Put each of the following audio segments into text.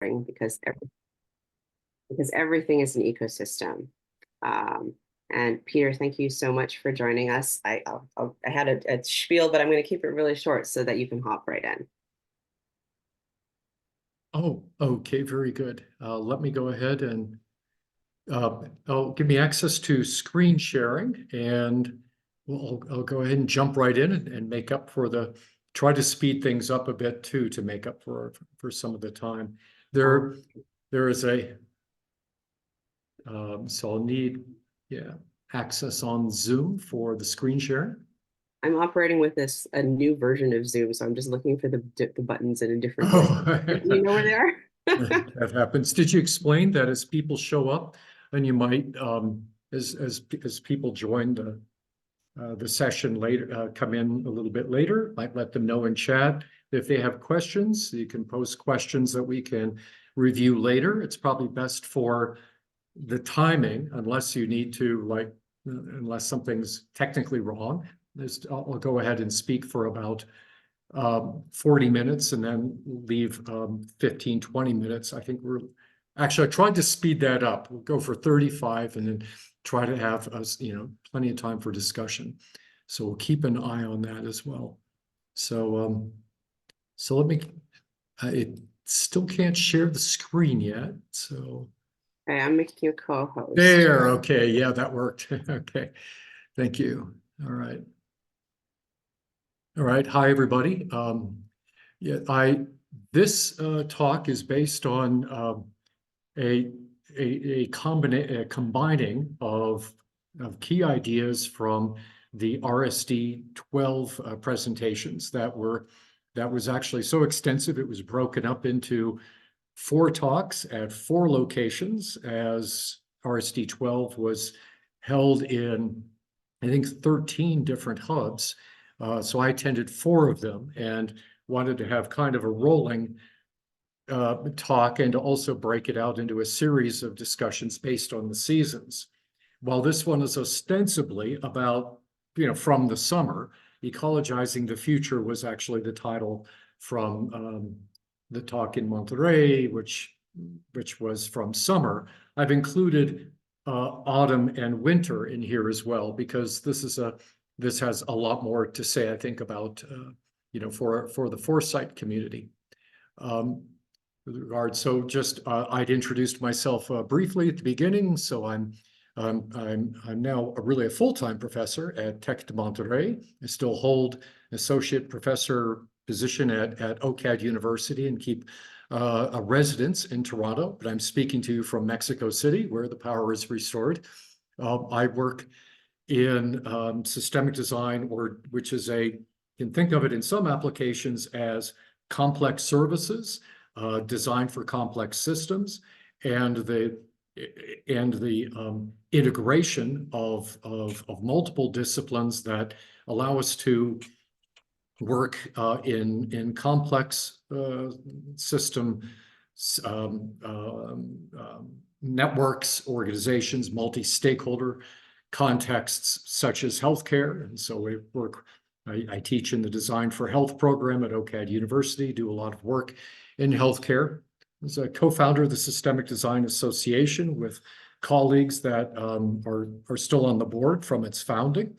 because everything is an ecosystem. And Peter, thank you so much for joining us. I had a spiel, but I'm going to keep it really short so that you can hop right in. Oh, okay, very good. Let me go ahead and give me access to screen sharing, and I'll go ahead and jump right in and make up for try to speed things up a bit too, to make up for some of the time. There is so I'll need access on Zoom for the screen sharing. I'm operating with a new version of Zoom, so I'm just looking for the buttons in a different way. You know where they are? That happens. Did you explain that as people show up, and you might, as people join the session later, come in a little bit later, might let them know in chat if they have questions. You can post questions that we can review later. It's probably best for the timing, unless you need to, unless something's technically wrong. I'll go ahead and speak for about 40 minutes and then leave 15, 20 minutes. I think I tried to speed that up. We'll go for 35 and then try to have us, plenty of time for discussion. So we'll keep an eye on that as well. So let me, it still can't share the screen yet. So. Okay, I'm making you a co-host. There, okay, yeah, that worked. Okay, thank you. All right. All right, hi everybody. This talk is based on a combining of key ideas from the RSD 12 presentations that was actually so extensive it was broken up into 4 talks at 4 locations, as RSD 12 was held in, I think, 13 different hubs. So I attended 4 of them and wanted to have kind of a rolling talk and to also break it out into a series of discussions based on the seasons. While this one is ostensibly about, from the summer, Ecologizing the Future was actually the title from the talk in Monterey, which was from summer. I've included autumn and winter in here as well, because this has a lot more to say, I think, about for the foresight community. With regard, so just I'd introduced myself briefly at the beginning. So I'm now really a full-time professor at Tec de Monterrey. I still hold an associate professor position at OCAD University and keep a residence in Toronto, but I'm speaking to you from Mexico City, where the power is restored. I work in systemic design, which is you can think of it in some applications as complex services, designed for complex systems, and the integration of multiple disciplines that allow us to work in complex system networks, organizations, multi-stakeholder contexts such as healthcare. And so I teach in the Design for Health program at OCAD University, do a lot of work in healthcare. As a co-founder of the Systemic Design Association with colleagues that are still on the board from its founding.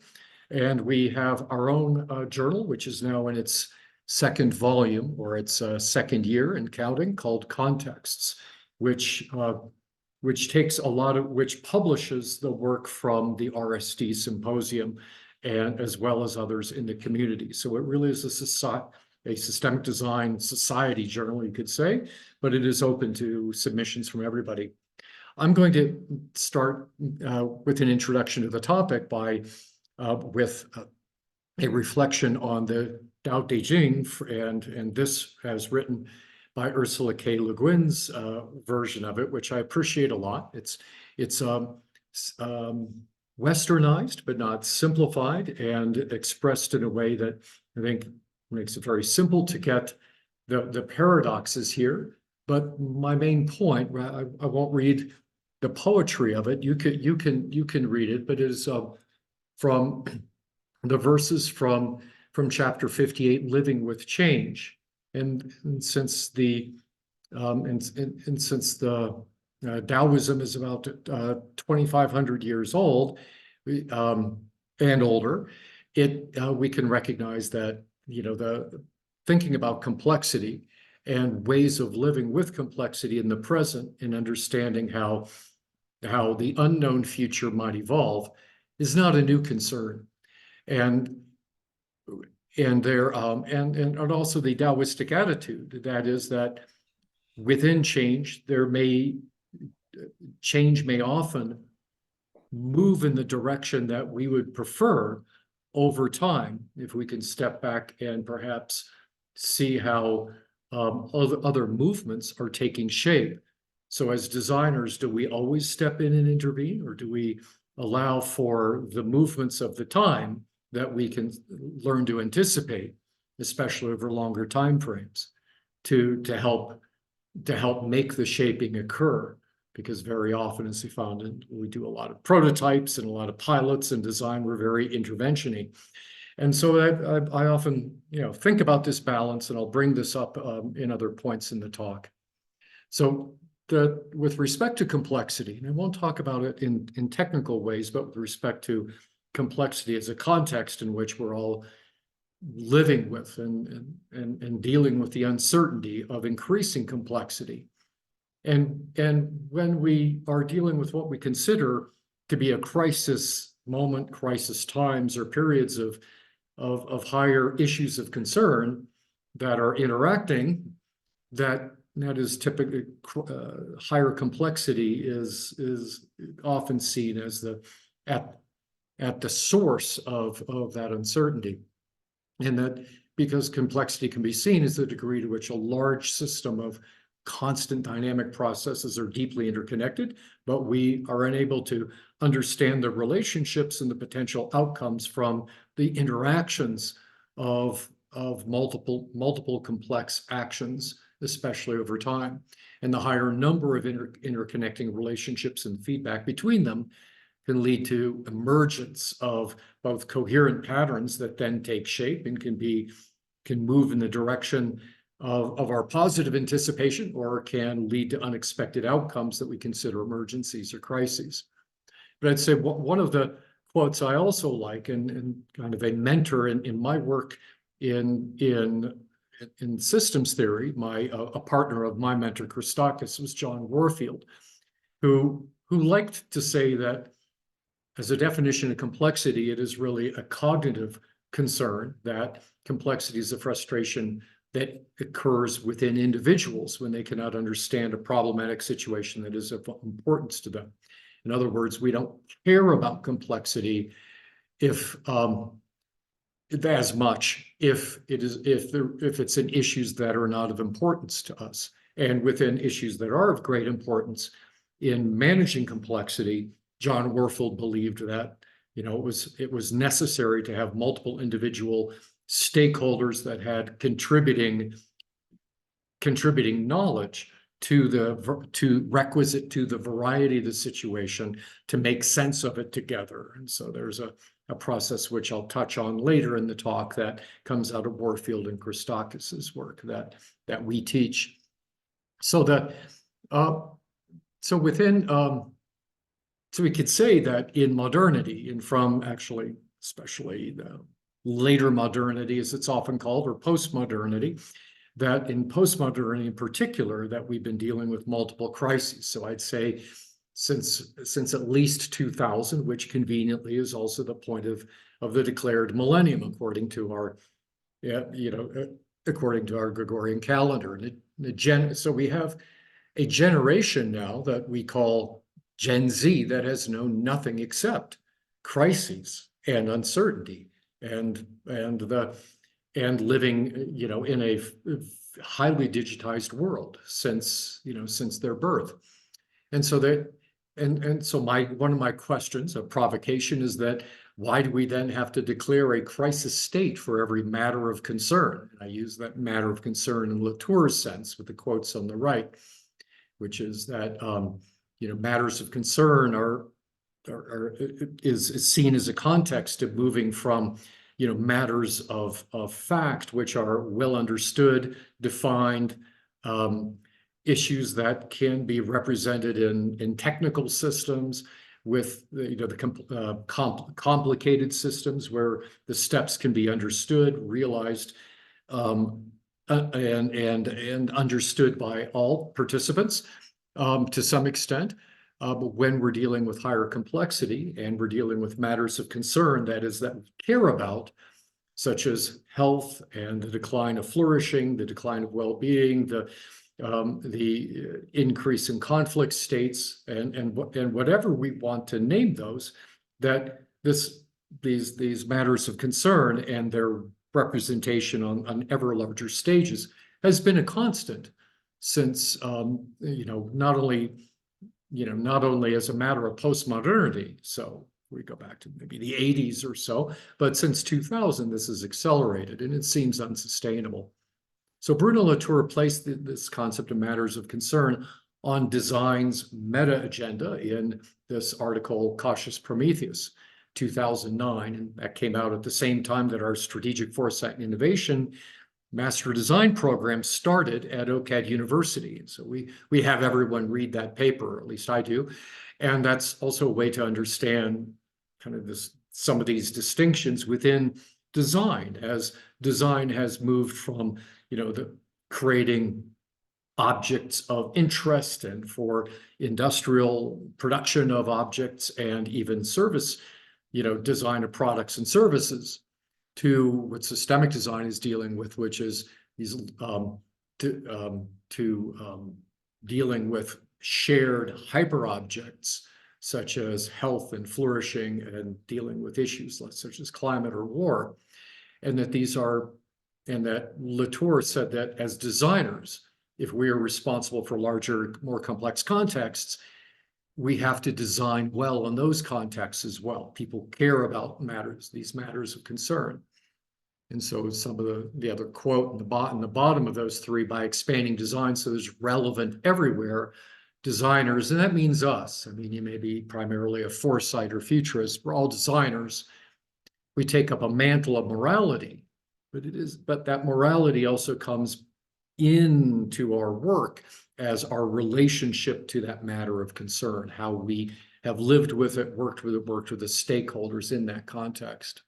And we have our own journal, which is now in its 2nd volume, or its 2nd year and counting, called Contexts, which publishes the work from the RSD symposium, and as well as others in the community. So it really is a systemic design society journal, you could say, but it is open to submissions from everybody. I'm going to start with an introduction to the topic with a reflection on the Tao Te Ching, and this as written by Ursula K. Le Guin's version of it, which I appreciate a lot. It's westernized, but not simplified, and expressed in a way that I think makes it very simple to get the paradoxes here. But my main point, I won't read the poetry of it. You can read it, but it is from the verses from chapter 58, Living with Change. And since the And since the Taoism is about 2,500 years old and older, we can recognize that, the thinking about complexity and ways of living with complexity in the present and understanding how the unknown future might evolve is not a new concern. And there and also the Taoistic attitude, that is that within change, change may often move in the direction that we would prefer over time, if we can step back and perhaps see how other movements are taking shape. So as designers, do we always step in and intervene, or do we allow for the movements of the time that we can learn to anticipate, especially over longer time frames, to help make the shaping occur? Because very often, as we found, we do a lot of prototypes and a lot of pilots, and design, we're very intervention-y. And so I often, think about this balance, and I'll bring this up in other points in the talk. So with respect to complexity, and I won't talk about it in technical ways, but with respect to complexity as a context in which we're all living with and dealing with the uncertainty of increasing complexity. And when we are dealing with what we consider to be a crisis moment, crisis times, or periods of higher issues of concern that are interacting, that is typically higher complexity is often seen as at the source of that uncertainty. And that because complexity can be seen as the degree to which a large system of constant dynamic processes are deeply interconnected, but we are unable to understand the relationships and the potential outcomes from the interactions of multiple complex actions, especially over time. And the higher number of interconnecting relationships and feedback between them can lead to emergence of both coherent patterns that then take shape and can move in the direction of our positive anticipation, or can lead to unexpected outcomes that we consider emergencies or crises. But I'd say one of the quotes I also like, and kind of a mentor in my work in systems theory, a partner of my mentor Christakis was John Warfield, who liked to say that as a definition of complexity, it is really a cognitive concern, that complexity is a frustration that occurs within individuals when they cannot understand a problematic situation that is of importance to them. In other words, we don't care about complexity as much if it's in issues that are not of importance to us. And within issues that are of great importance, in managing complexity, John Warfield believed that it was necessary to have multiple individual stakeholders that had contributing knowledge requisite to the variety of the situation to make sense of it together. And so there's a process which I'll touch on later in the talk that comes out of Warfield and Christakis's work that we teach. So so we could say that in modernity, and from actually, especially the later modernity, as it's often called, or postmodernity, that in postmodernity in particular, that we've been dealing with multiple crises. So I'd say since at least 2000, which conveniently is also the point of the declared millennium, according to our Gregorian calendar. And so we have a generation now that we call Gen Z that has known nothing except crises and uncertainty and living in a highly digitized world since their birth. And so one of my questions of provocation is that why do we then have to declare a crisis state for every matter of concern? And I use that matter of concern in Latour's sense with the quotes on the right, which is that matters of concern is seen as a context of moving from matters of fact, which are well understood, defined, issues that can be represented in technical systems with the complicated systems where the steps can be understood, realized, and understood by all participants to some extent. But when we're dealing with higher complexity and we're dealing with matters of concern, that is, that we care about, such as health and the decline of flourishing, the decline of well-being, the increase in conflict states, and whatever we want to name those, that these matters of concern and their representation on ever larger stages has been a constant since not only as a matter of postmodernity. So we go back to maybe the 80s or so, but since 2000, this has accelerated, and it seems unsustainable. So Bruno Latour placed this concept of matters of concern on design's meta agenda in this article, Cautious Prometheus, 2009, and that came out at the same time that our Strategic Foresight and Innovation Master Design program started at OCAD University. So we have everyone read that paper, or at least I do. And that's also a way to understand kind of some of these distinctions within design, as design has moved from, the creating objects of interest and for industrial production of objects and even service, design of products and services, to what systemic design is dealing with, which is these dealing with shared hyperobjects such as health and flourishing, and dealing with issues such as climate or war, and that Latour said that as designers, if we are responsible for larger, more complex contexts, we have to design well in those contexts as well. People care about these matters of concern. And so some of the other quote in the bottom of those three, by expanding design so there's relevant everywhere, designers, and that means us. I mean, you may be primarily a foresight or futurist. We're all designers. We take up a mantle of morality, but that morality also comes into our work as our relationship to that matter of concern, how we have lived with it, worked with the stakeholders in that context.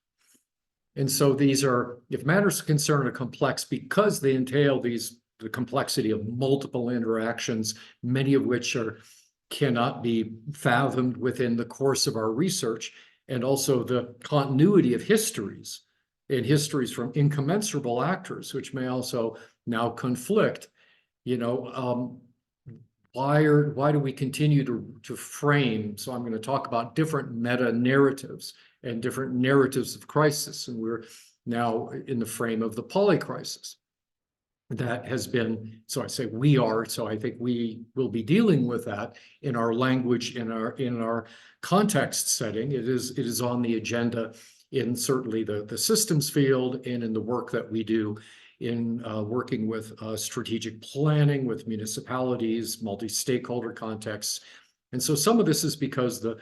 And so these are, if matters of concern are complex because they entail the complexity of multiple interactions, many of which cannot be fathomed within the course of our research, and also the continuity of histories from incommensurable actors, which may also now conflict. Why do we continue to frame? So I'm going to talk about different meta narratives and different narratives of crisis, and we're now in the frame of the polycrisis. That has been, so I say we are, so I think we will be dealing with that in our language, in our context setting. It is on the agenda in certainly the systems field, and in the work that we do in working with strategic planning with municipalities, multi-stakeholder contexts. And so some of this is because the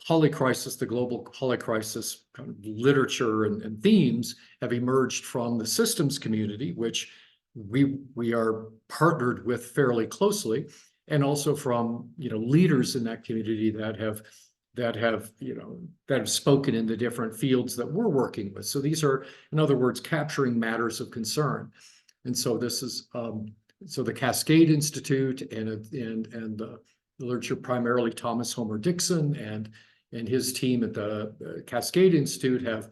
polycrisis, the global polycrisis kind of literature and themes have emerged from the systems community, which we are partnered with fairly closely, and also from leaders in that community that have spoken in the different fields that we're working with. So these are, in other words, capturing matters of concern. And so this is so the Cascade Institute and the literature, primarily Thomas Homer Dixon and his team at the Cascade Institute have,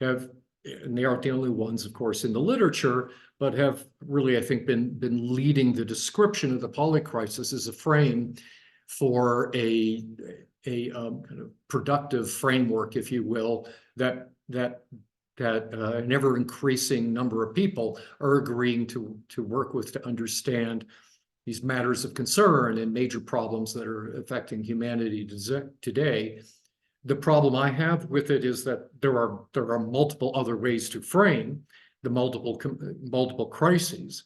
and they aren't the only ones, of course, in the literature, but have really, I think, been leading the description of the polycrisis as a frame for a kind of productive framework, if you will, that an ever-increasing number of people are agreeing to work with, to understand these matters of concern and major problems that are affecting humanity today. The problem I have with it is that there are multiple other ways to frame the multiple crises,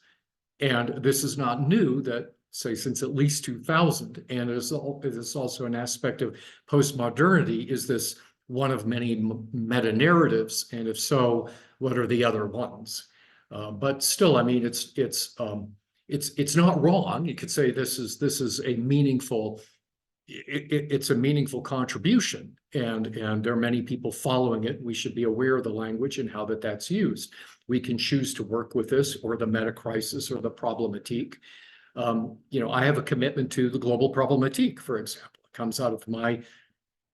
and this is not new. That, say, since at least 2000, and it is also an aspect of postmodernity. Is this one of many meta narratives, and if so, what are the other ones? But still, I mean, it's it's not wrong. You could say this is a meaningful, it's a meaningful contribution, and there are many people following it. We should be aware of the language and how that's used. We can choose to work with this or the meta crisis or the problematique. I have a commitment to the global problematique, for example. It comes out of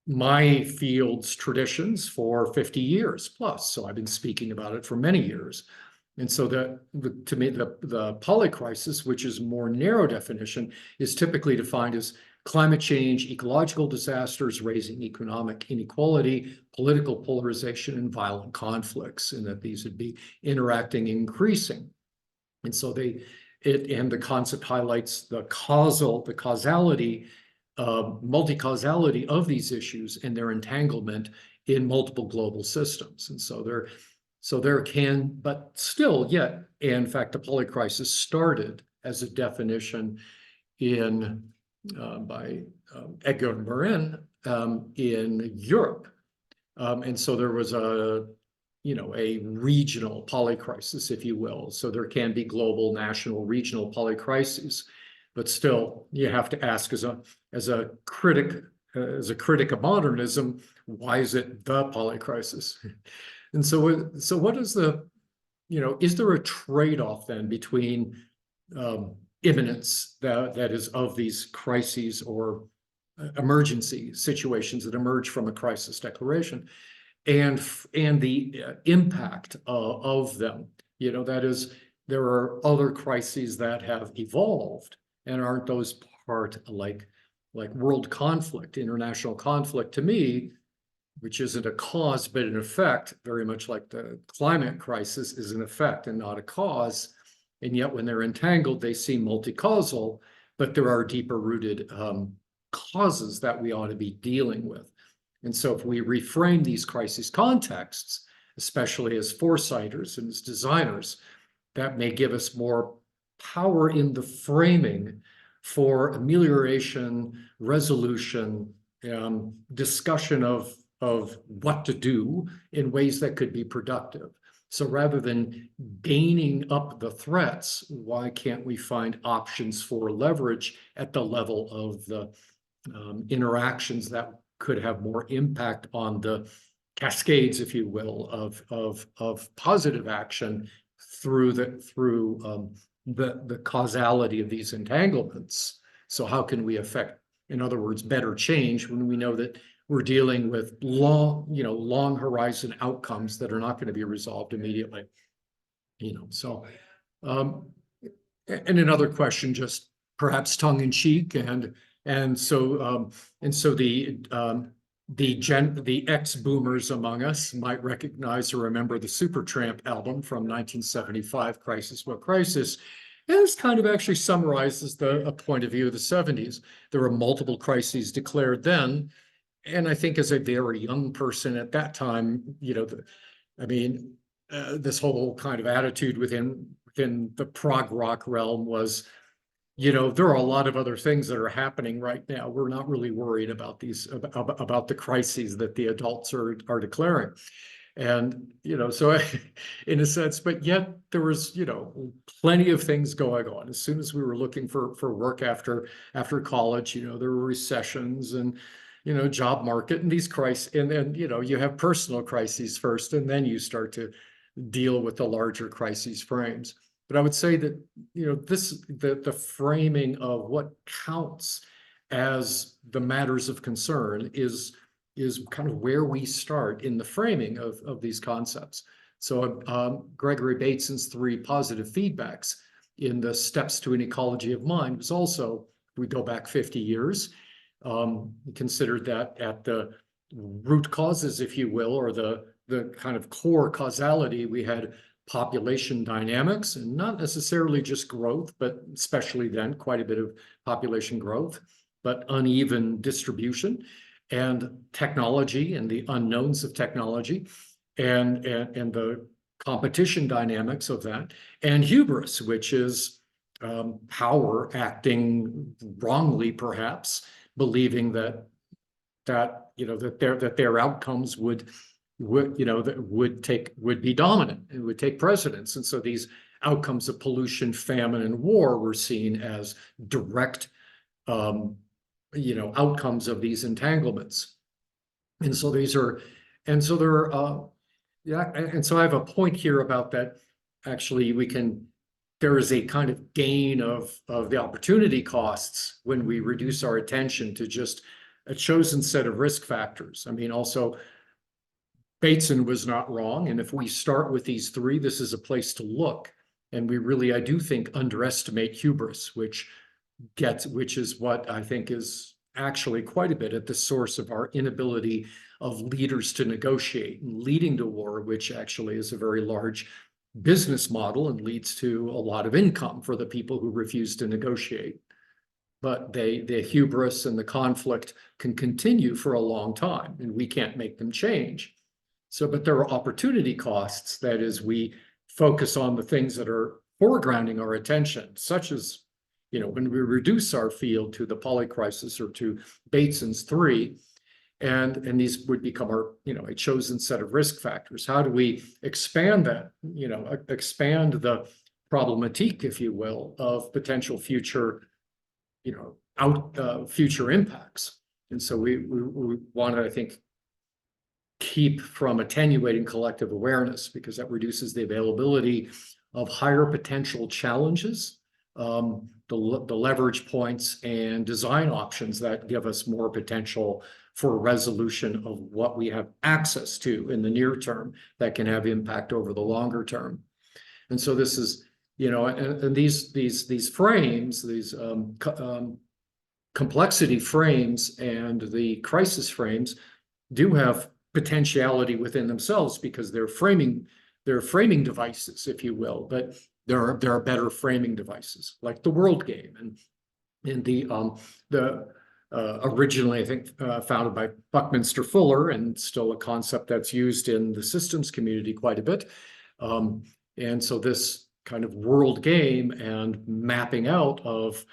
my field's traditions for 50 years plus. So I've been speaking about it for many years. And so to me, the polycrisis, which is a more narrow definition, is typically defined as climate change, ecological disasters, raising economic inequality, political polarization, and violent conflicts, and that these would be interacting, increasing. And so and the concept highlights the causality, multi-causality of these issues and their entanglement in multiple global systems. And so there can, but still yet, in fact, the polycrisis started as a definition by Edgar Morin in Europe. And so there was a regional polycrisis, if you will. So there can be global, national, regional polycrises, but still you have to ask as a critic of modernism, why is it the polycrisis? And so what is is there a trade-off then between imminence that is of these crises or emergency situations that emerge from a crisis declaration and the impact of them? That is, there are other crises that have evolved, and aren't those part like world conflict, international conflict, to me, which isn't a cause but an effect, very much like the climate crisis is an effect and not a cause. And yet when they're entangled, they seem multi-causal, but there are deeper rooted causes that we ought to be dealing with. And so if we reframe these crisis contexts, especially as foresighters and as designers, that may give us more power in the framing for amelioration, resolution, discussion of what to do in ways that could be productive. So rather than gaining up the threats, why can't we find options for leverage at the level of the interactions that could have more impact on the cascades, if you will, of positive action through the causality of these entanglements? So how can we affect, in other words, better change when we know that we're dealing with long horizon outcomes that are not going to be resolved immediately? So and another question, just perhaps tongue in cheek, and so the ex-boomers among us might recognize or remember the Supertramp album from 1975, Crisis What Crisis. And this kind of actually summarizes a point of view of the 70s. There were multiple crises declared then. And I think as a very young person at that time, this whole kind of attitude within the prog rock realm was, there are a lot of other things that are happening right now. We're not really worried about about the crises that the adults are declaring. And, so in a sense, but yet there was, plenty of things going on. As soon as we were looking for work after college, there were recessions and, job market and these crises. And then, you have personal crises first, and then you start to deal with the larger crises frames. But I would say that, the framing of what counts as the matters of concern is kind of where we start in the framing of these concepts. So Gregory Bateson's 3 positive feedbacks in the Steps to an Ecology of Mind was also, we go back 50 years, considered that at the root causes, if you will, or the kind of core causality, we had population dynamics, and not necessarily just growth, but especially then quite a bit of population growth, but uneven distribution, and technology and the unknowns of technology, and the competition dynamics of that, and hubris, which is power acting wrongly, perhaps believing that their outcomes would be dominant and would take precedence. And so these outcomes of pollution, famine, and war were seen as direct, outcomes of these entanglements. And so these are, and so there are, and so I have a point here about that. Actually, there is a kind of gain of the opportunity costs when we reduce our attention to just a chosen set of risk factors. I mean, also, Bateson was not wrong. And if we start with these three, this is a place to look. And we really, I do think, underestimate hubris, which is what I think is actually quite a bit at the source of our inability of leaders to negotiate and leading to war, which actually is a very large business model and leads to a lot of income for the people who refuse to negotiate. But the hubris and the conflict can continue for a long time, and we can't make them change. So, but there are opportunity costs. That is, we focus on the things that are foregrounding our attention, such as, when we reduce our field to the polycrisis or to Bateson's three, and these would become our, a chosen set of risk factors. How do we expand that, expand the problematique, if you will, of potential future, future impacts? And so we want to, I think, keep from attenuating collective awareness, because that reduces the availability of higher potential challenges, the leverage points and design options that give us more potential for resolution of what we have access to in the near term that can have impact over the longer term. And so this is, and these frames, these complexity frames and the crisis frames do have potentiality within themselves, because they're framing devices, if you will. But there are better framing devices, like the world game and the originally, I think, founded by Buckminster Fuller, and still a concept that's used in the systems community quite a bit. And so this kind of world game and mapping out of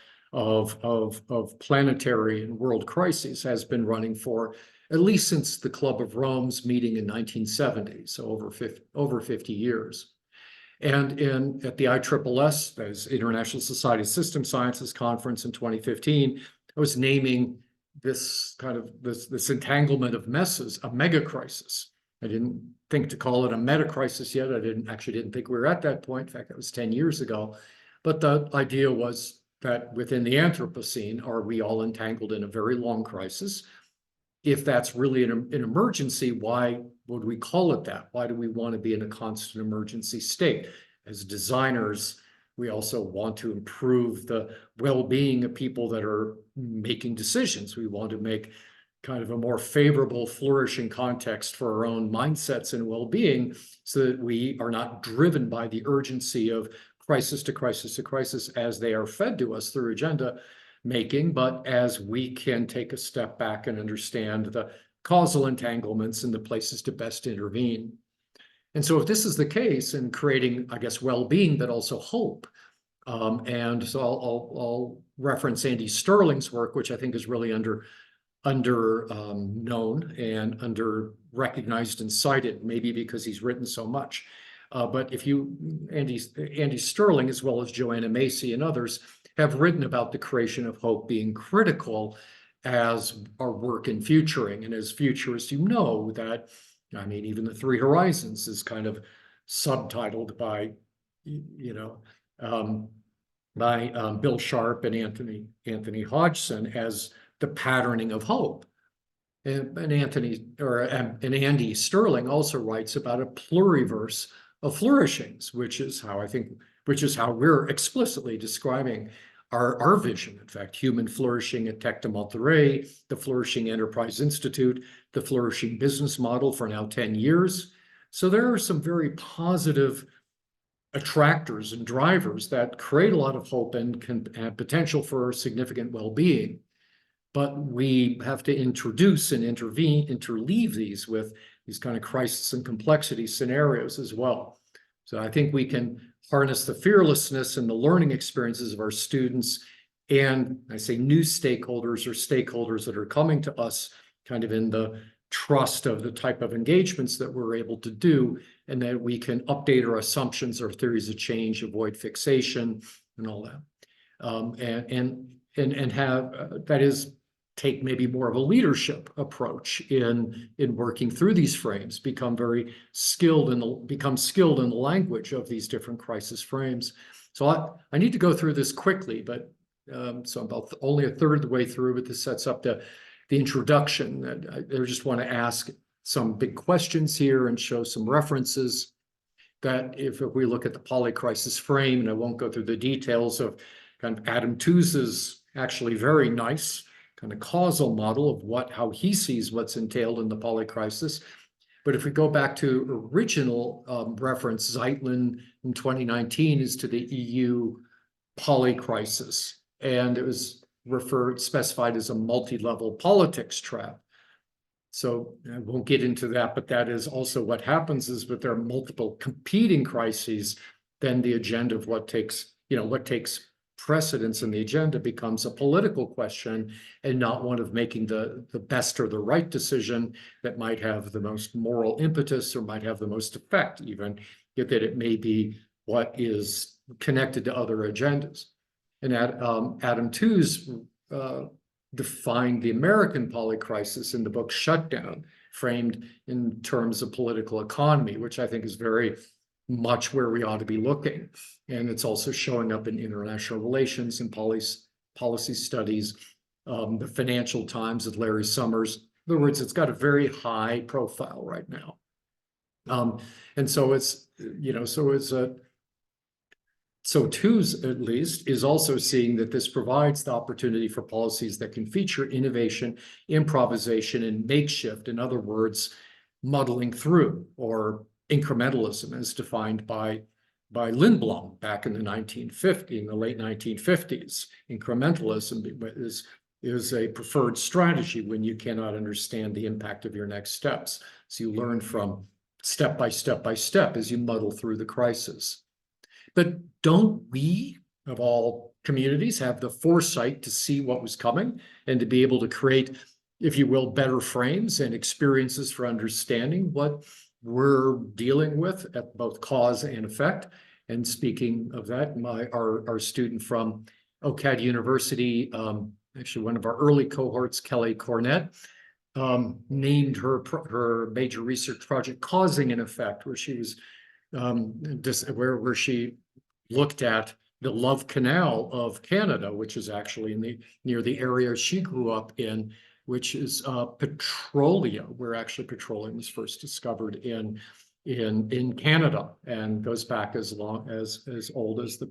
planetary and world crises has been running for at least since the Club of Rome's meeting in 1970, so over 50 years. And at the ISSS, that is International Society of System Sciences Conference in 2015, I was naming this kind of this entanglement of messes a mega crisis. I didn't think to call it a meta crisis yet. I didn't think we were at that point. In fact, that was 10 years ago. But the idea was that within the Anthropocene, are we all entangled in a very long crisis? If that's really an emergency, why would we call it that? Why do we want to be in a constant emergency state? As designers, we also want to improve the well-being of people that are making decisions. We want to make kind of a more favorable, flourishing context for our own mindsets and well-being, so that we are not driven by the urgency of crisis to crisis to crisis as they are fed to us through agenda making, but as we can take a step back and understand the causal entanglements and the places to best intervene. And so if this is the case in creating, I guess, well-being, but also hope, and so I'll reference Andy Sterling's work, which I think is really known and under-recognized and cited, maybe because he's written so much. But if Andy Sterling, as well as Joanna Macy and others, have written about the creation of hope being critical as our work in futuring. And as futurists, that, I mean, even the Three Horizons is kind of subtitled by, Bill Sharp and Anthony Hodgson as the patterning of hope. And Andy Sterling also writes about a pluriverse of flourishings, which is how we're explicitly describing our vision. In fact, human flourishing at Tec de Monterrey, the Flourishing Enterprise Institute, the flourishing business model for now 10 years. So there are some very positive attractors and drivers that create a lot of hope and can have potential for significant well-being. But we have to introduce and interleave these with these kind of crisis and complexity scenarios as well. So I think we can harness the fearlessness and the learning experiences of our students, and I say new stakeholders or stakeholders that are coming to us kind of in the trust of the type of engagements that we're able to do, and that we can update our assumptions or theories of change, avoid fixation, and all that. And have that is take maybe more of a leadership approach in working through these frames, become skilled in the language of these different crisis frames. So I need to go through this quickly, but so I'm about only a third of the way through, but this sets up the introduction. I just want to ask some big questions here and show some references that if we look at the polycrisis frame, and I won't go through the details of kind of Adam Tooze's actually very nice kind of causal model of how he sees what's entailed in the polycrisis. But if we go back to original reference, Zeitlin in 2019 is to the EU polycrisis, and it was specified as a multi-level politics trap. So I won't get into that, but that is also what happens is that there are multiple competing crises, then the agenda of what takes precedence in the agenda becomes a political question and not one of making the best or the right decision that might have the most moral impetus or might have the most effect, even if that it may be what is connected to other agendas. And Adam Tooze defined the American polycrisis in the book Shutdown, framed in terms of political economy, which I think is very much where we ought to be looking. And it's also showing up in international relations and policy studies, the Financial Times with Larry Summers. In other words, it's got a very high profile right now. And so so Tooze, at least, is also seeing that this provides the opportunity for policies that can feature innovation, improvisation, and makeshift. In other words, muddling through, or incrementalism as defined by Lindblom back in the late 1950s. Incrementalism is a preferred strategy when you cannot understand the impact of your next steps. So you learn from step by step as you muddle through the crisis. But don't we, of all communities, have the foresight to see what was coming and to be able to create, if you will, better frames and experiences for understanding what we're dealing with at both cause and effect? And speaking of that, our student from OCAD University, actually one of our early cohorts, Kelly Cornett, named her major research project Causing an Effect, where she was where she looked at the Love Canal of Canada, which is actually near the area she grew up in, which is petroleum, where actually petroleum was first discovered in Canada, and goes back as old as the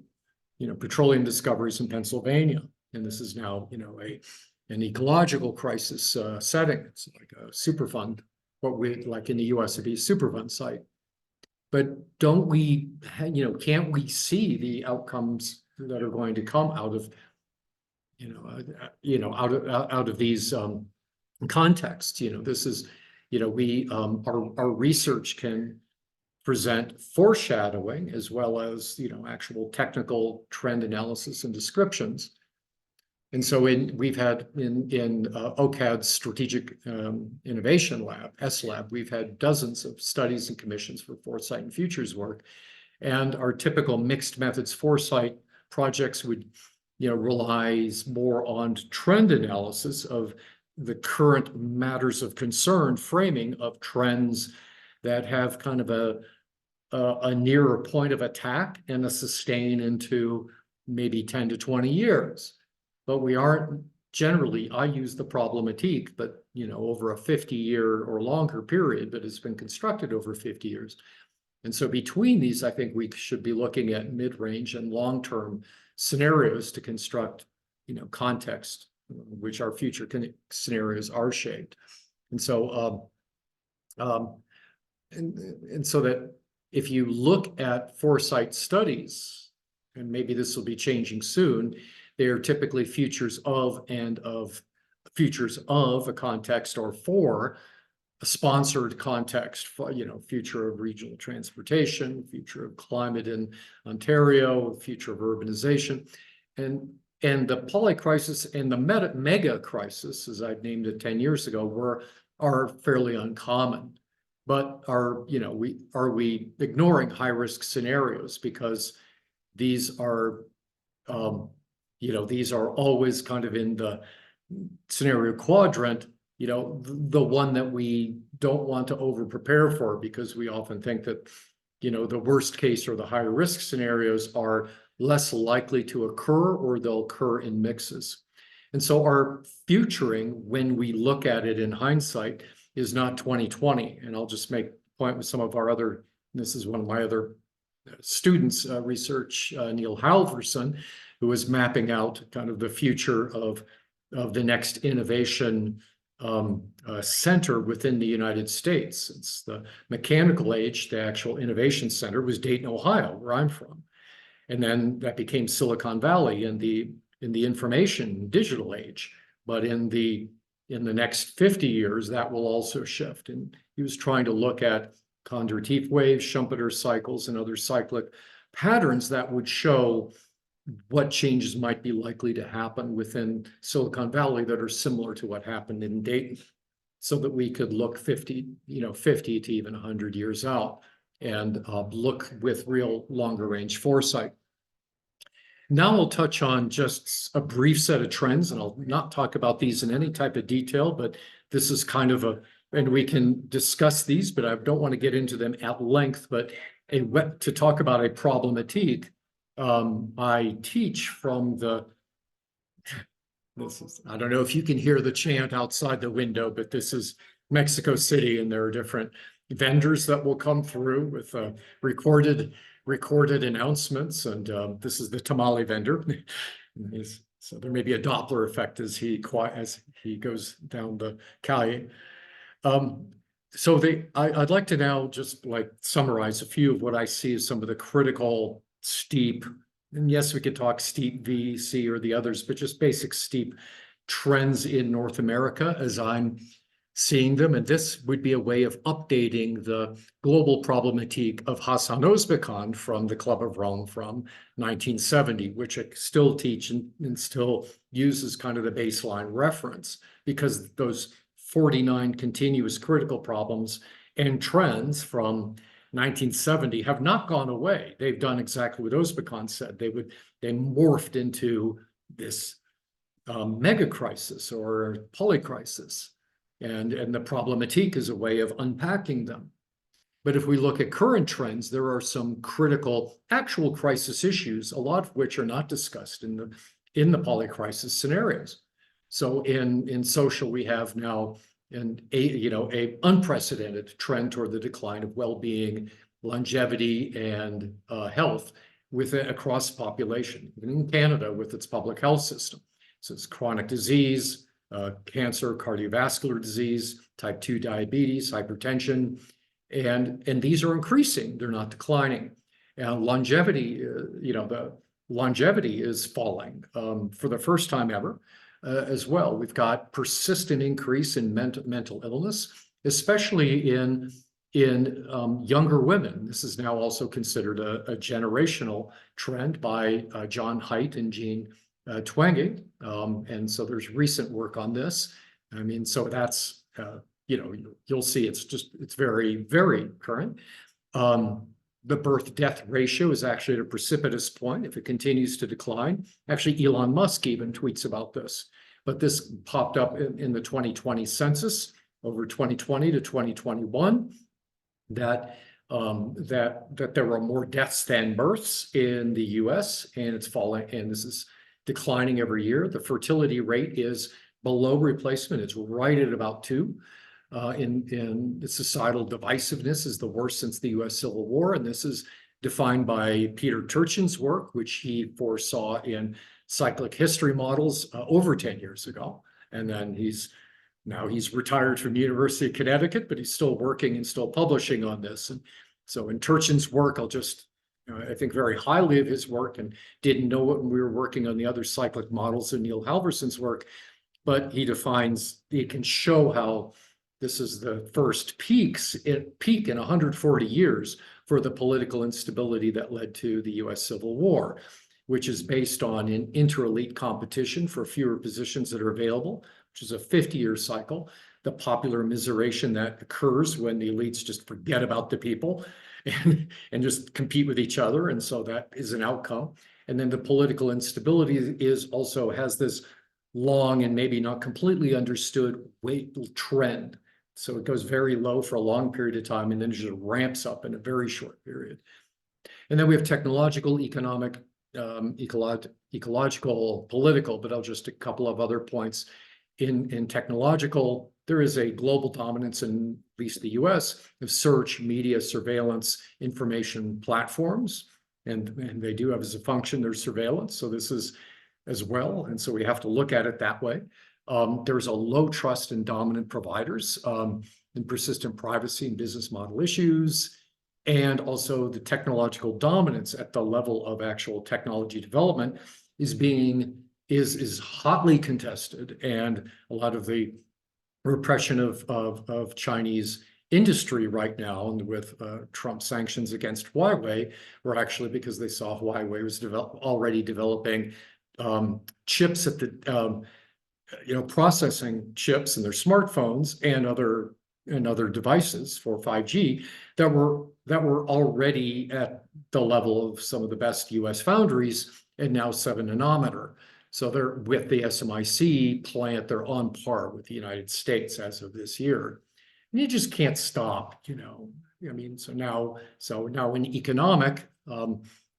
petroleum discoveries in Pennsylvania. And this is now an ecological crisis setting. It's like a Superfund, what we like in the US would be a Superfund site. But don't we, can't we see the outcomes that are going to come out of out of these contexts? This is, our research can present foreshadowing as well as, actual technical trend analysis and descriptions. And so we've had in OCAD's Strategic Innovation Lab, S-Lab, we've had dozens of studies and commissions for foresight and futures work. And our typical mixed methods foresight projects would relies more on trend analysis of the current matters of concern framing of trends that have kind of a nearer point of attack and a sustain into maybe 10 to 20 years. But we aren't generally, I use the problematique, but over a 50-year or longer period, but it's been constructed over 50 years. And so between these, I think we should be looking at mid-range and long-term scenarios to construct, context, which our future scenarios are shaped. And so, and so that if you look at foresight studies, and maybe this will be changing soon, they are typically futures of a context or for a sponsored context, for future of regional transportation, future of climate in Ontario, future of urbanization, and the polycrisis and the mega crisis, as I've named it 10 years ago, are fairly uncommon. But are we ignoring high-risk scenarios because these are these are always kind of in the scenario quadrant, the one that we don't want to over prepare for, because we often think that the worst case or the higher risk scenarios are less likely to occur, or they'll occur in mixes. And so our futuring, when we look at it in hindsight, is not 2020. And I'll just make a point with some of our other, this is one of my other students' research, Neil Halverson, who is mapping out kind of the future of the next innovation center within the United States. It's the mechanical age. The actual innovation center was Dayton, Ohio, where I'm from. And then that became Silicon Valley in the information digital age. But in the next 50 years, that will also shift. And he was trying to look at Kondratieff waves, Schumpeter cycles, and other cyclic patterns that would show what changes might be likely to happen within Silicon Valley that are similar to what happened in Dayton, so that we could look 50 to even 100 years out and look with real longer range foresight. Now I'll touch on just a brief set of trends, and I'll not talk about these in any type of detail, but this is kind of and we can discuss these, but I don't want to get into them at length, but to talk about a problematique, I teach from I don't know if you can hear the chant outside the window, but this is Mexico City, and there are different vendors that will come through with recorded announcements, and this is the tamale vendor. So there may be a Doppler effect as he goes down the calle. So I'd like to now just summarize a few of what I see as some of the critical steep, and yes, we could talk steep V, C, or the others, but just basic steep trends in North America as I'm seeing them. And this would be a way of updating the global problematique of Hassan Özbekhan from the Club of Rome from 1970, which I still teach and still use as kind of the baseline reference, because those 49 continuous critical problems and trends from 1970 have not gone away. They've done exactly what Özbekhan said. They morphed into this mega crisis or polycrisis. And the problematique is a way of unpacking them. But if we look at current trends, there are some critical actual crisis issues, a lot of which are not discussed in the polycrisis scenarios. So in social, we have now a unprecedented trend toward the decline of well-being, longevity, and health across population, even in Canada with its public health system. So it's chronic disease, cancer, cardiovascular disease, type 2 diabetes, hypertension, and these are increasing. They're not declining. And longevity, the longevity is falling for the first time ever as well. We've got persistent increase in mental illness, especially in younger women. This is now also considered a generational trend by John Haidt and Jean Twenge. And so there's recent work on this. I mean, so that's, you'll see it's very, very current. The birth-death ratio is actually at a precipitous point if it continues to decline. Actually, Elon Musk even tweets about this. But this popped up in the 2020 census over 2020 to 2021, that there were more deaths than births in the US, and it's falling, and this is declining every year. The fertility rate is below replacement. It's right at about 2. In societal divisiveness is the worst since the US Civil War. And this is defined by Peter Turchin's work, which he foresaw in cyclic history models over 10 years ago. And then he's retired from the University of Connecticut, but he's still working and still publishing on this. And so in Turchin's work, I think very highly of his work, and didn't know it when we were working on the other cyclic models in Neil Halverson's work, but he can show how this is the first peak in 140 years for the political instability that led to the US Civil War, which is based on an inter-elite competition for fewer positions that are available, which is a 50-year cycle. The popular immiseration that occurs when the elites just forget about the people and just compete with each other. And so that is an outcome. And then the political instability has this long and maybe not completely understood trend. So it goes very low for a long period of time and then it just ramps up in a very short period. And then we have technological, economic, ecological, political, but I'll just a couple of other points. In technological, there is a global dominance in at least the US of search, media, surveillance, information platforms. And they do have as a function their surveillance. So this is as well. And so we have to look at it that way. There's a low trust in dominant providers, and persistent privacy and business model issues, and also the technological dominance at the level of actual technology development is hotly contested, and a lot of the repression of Chinese industry right now, and with Trump sanctions against Huawei, were actually because they saw Huawei was already developing chips at the processing chips in their smartphones and other devices for 5G that were already at the level of some of the best US foundries and now 7 nanometer. So they're with the SMIC plant, they're on par with the United States as of this year. And you just can't stop, so now in economic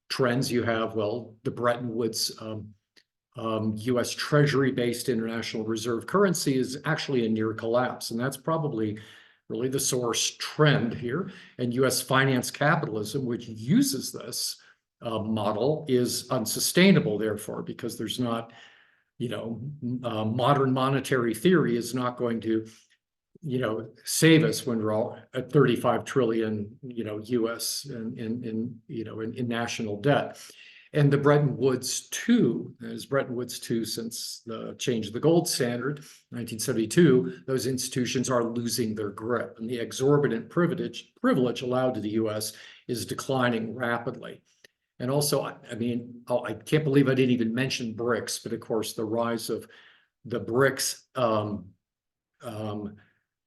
trends, you have, the Bretton Woods US Treasury-based international reserve currency is actually a near collapse. And that's probably really the source trend here. And US finance capitalism, which uses this model, is unsustainable, therefore, because there's not, modern monetary theory is not going to, save us when we're all at 35 trillion, US in national debt. And the Bretton Woods II, as Bretton Woods II since the change of the gold standard, 1972, those institutions are losing their grip, and the exorbitant privilege allowed to the US is declining rapidly. And also, I can't believe I didn't even mention BRICS, but of course, the rise of the BRICS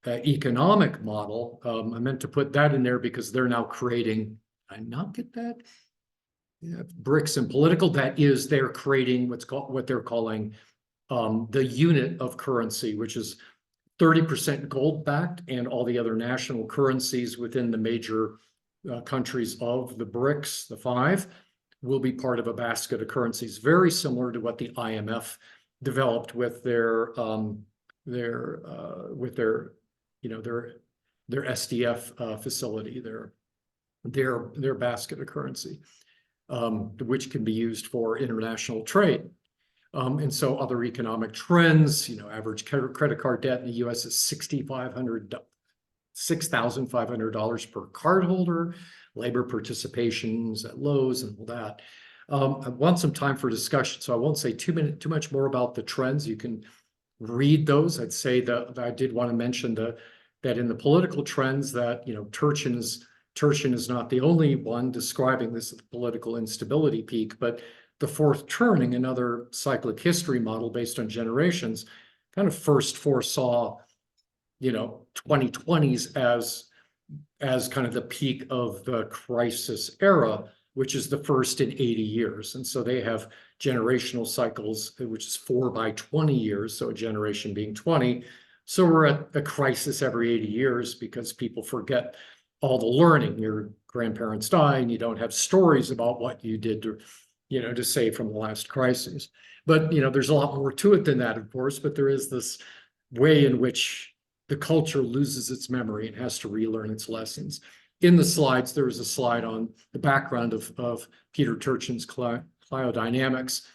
economic model, I meant to put that in there because they're now creating, did I not get that? Yeah, BRICS and political, that is, they're creating what they're calling the unit of currency, which is 30% gold backed, and all the other national currencies within the major countries of the BRICS, the 5, will be part of a basket of currencies, very similar to what the IMF developed with their SDF facility, their basket of currency. Which can be used for international trade. And so other economic trends, average credit card debt in the US is $6,500 per cardholder, labor participations at lows and all that. I want some time for discussion, so I won't say too much more about the trends. You can read those. I'd say that I did want to mention that in the political trends that, Turchin is not the only one describing this political instability peak, but the fourth turning, another cyclic history model based on generations, kind of first foresaw, 2020s as kind of the peak of the crisis era, which is the first in 80 years. And so they have generational cycles, which is 4 by 20 years, so a generation being 20. So we're at a crisis every 80 years because people forget all the learning. Your grandparents die and you don't have stories about what you did to save from the last crisis. But, there's a lot more to it than that, of course, but there is this way in which the culture loses its memory and has to relearn its lessons. In the slides, there is a slide on the background of Peter Turchin's cliodynamics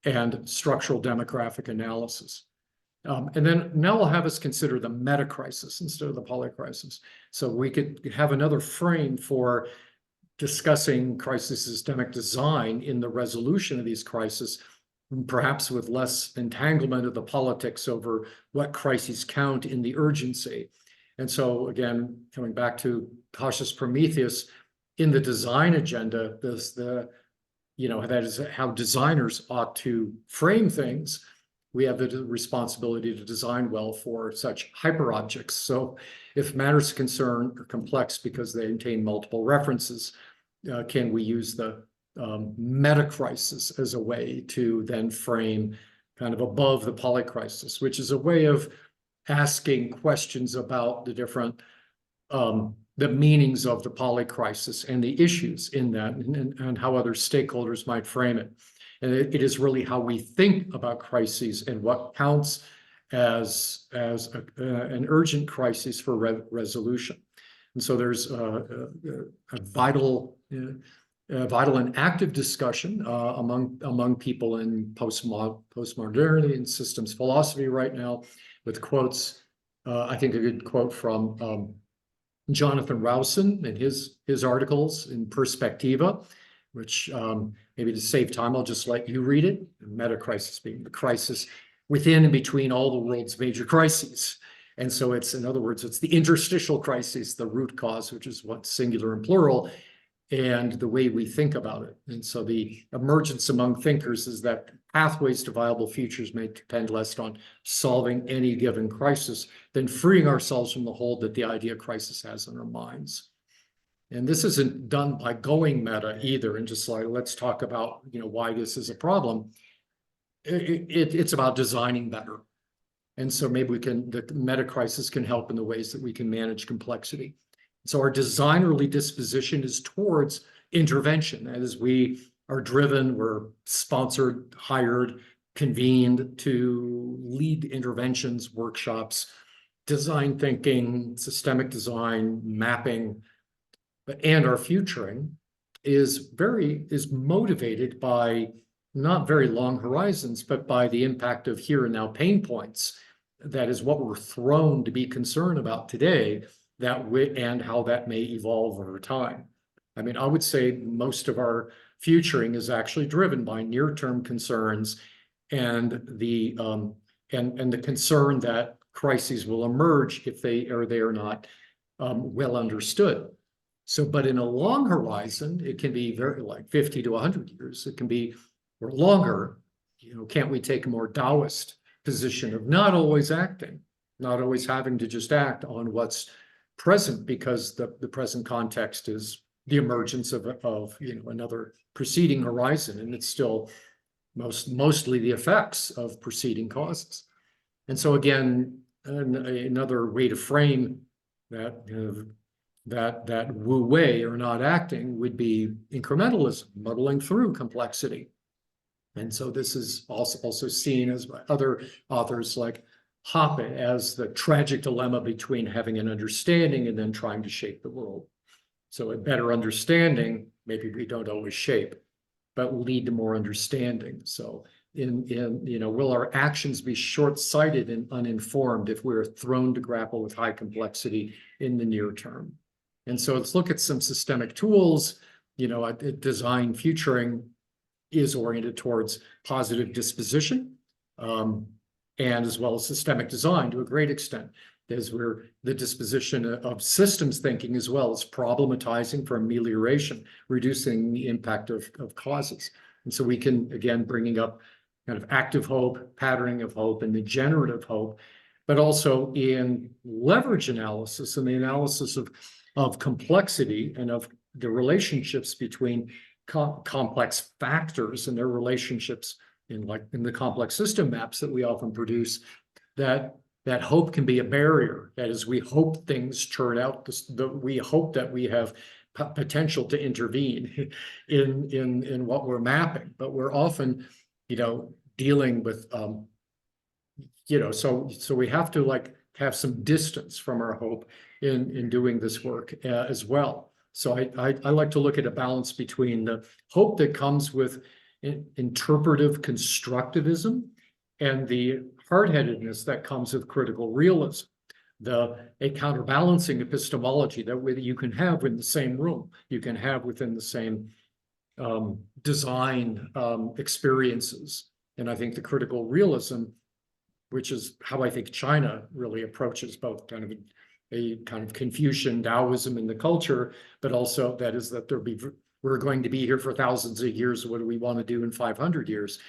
and structural demographic analysis. And then now I'll have us consider the meta crisis instead of the polycrisis. So we could have another frame for discussing crisis systemic design in the resolution of these crises, perhaps with less entanglement of the politics over what crises count in the urgency. And so again, coming back to cautious Prometheus, in the design agenda, that is how designers ought to frame things. We have the responsibility to design well for such hyperobjects. So if matters of concern are complex because they contain multiple references, can we use the meta-crisis as a way to then frame kind of above the polycrisis, which is a way of asking questions about the different the meanings of the polycrisis and the issues in that, and how other stakeholders might frame it. And it is really how we think about crises and what counts as an urgent crisis for resolution. And so there's a vital and active discussion among people in postmodernity and systems philosophy right now, with quotes. I think a good quote from Jonathan Rowson in his articles in Perspectiva, which maybe to save time, I'll just let you read it. Meta-crisis being the crisis within and between all the world's major crises. And so it's, in other words, it's the interstitial crisis, the root cause, which is what's singular and plural, and the way we think about it. And so the emergence among thinkers is that pathways to viable futures may depend less on solving any given crisis than freeing ourselves from the hold that the idea crisis has in our minds. And this isn't done by going meta either, and just like, let's talk about, why this is a problem. It's about designing better. And so maybe the meta crisis can help in the ways that we can manage complexity. So our designerly disposition is towards intervention. As we are driven, we're sponsored, hired, convened to lead interventions, workshops, design thinking, systemic design, mapping, and our futuring is motivated by not very long horizons, but by the impact of here and now pain points. That is what we're thrown to be concerned about today, and how that may evolve over time. I mean, I would say most of our futuring is actually driven by near-term concerns and the concern that crises will emerge if they are not well understood. So, but in a long horizon, it can be very like 50 to 100 years. It can be or longer. Can't we take a more Taoist position of not always acting, not always having to just act on what's present, because the present context is the emergence of another preceding horizon, and it's still mostly the effects of preceding causes. And so again, another way to frame that that wu wei, or not acting, would be incrementalism, muddling through complexity. And so this is also seen as by other authors like Hoppe as the tragic dilemma between having an understanding and then trying to shape the world. So a better understanding, maybe we don't always shape, but lead to more understanding. So will our actions be short-sighted and uninformed if we're thrown to grapple with high complexity in the near term? And so let's look at some systemic tools. Design futuring is oriented towards positive disposition, and as well as systemic design to a great extent, as where the disposition of systems thinking, as well as problematizing for amelioration, reducing the impact of causes. And so we can, again, bringing up kind of active hope, patterning of hope, and the generative hope, but also in leverage analysis and the analysis of complexity and of the relationships between complex factors and their relationships in the complex system maps that we often produce, that hope can be a barrier. That is, we hope things turn out, we hope that we have potential to intervene in what we're mapping, but we're often, dealing with, so we have to have some distance from our hope in doing this work as well. So I like to look at a balance between the hope that comes with interpretive constructivism and the hard-headedness that comes with critical realism, a counterbalancing epistemology that you can have in the same room, you can have within the same design experiences. And I think the critical realism, which is how I think China really approaches both kind of Confucian Taoism in the culture, but also that there be we're going to be here for thousands of years. What do we want to do in 500 years?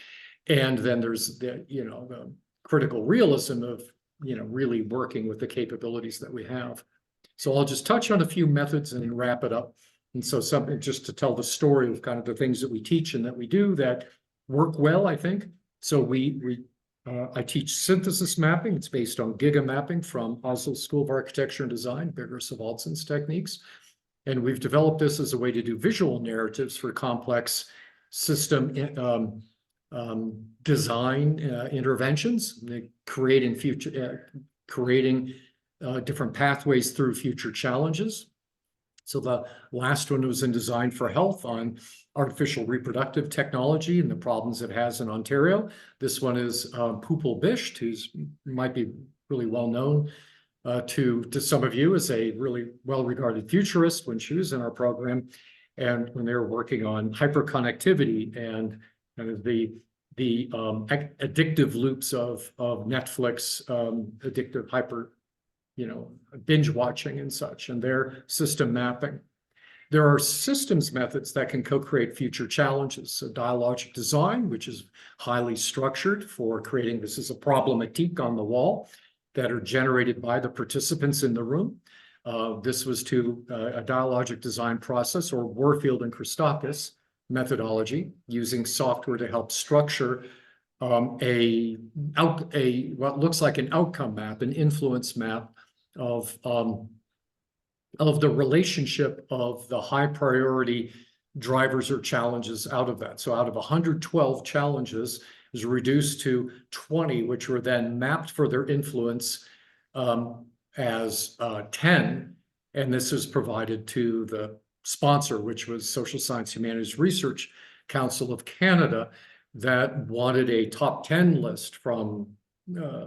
And then there's the, the critical realism of, really working with the capabilities that we have. So I'll just touch on a few methods and wrap it up. And so something just to tell the story of kind of the things that we teach and that we do that work well, I think. So I teach synthesis mapping. It's based on giga mapping from Oslo School of Architecture and Design, Birger Waldson's techniques. And we've developed this as a way to do visual narratives for complex system design interventions, creating different pathways through future challenges. So the last one was in design for health on artificial reproductive technology and the problems it has in Ontario. This one is Pupil Bisht, who's might be really well known to some of you as a really well-regarded futurist when she was in our program, and when they were working on hyperconnectivity and kind of the addictive loops of Netflix, addictive binge watching and such, and their system mapping. There are systems methods that can co-create future challenges. So dialogic design, which is highly structured for creating, this is a problematique on the wall that are generated by the participants in the room. This was to a dialogic design process, or Warfield and Christakis methodology, using software to help structure what looks like an outcome map, an influence map of the relationship of the high priority drivers or challenges out of that. So out of 112 challenges is reduced to 20, which were then mapped for their influence as 10. And this is provided to the sponsor, which was Social Science Humanities Research Council of Canada, that wanted a top 10 list from,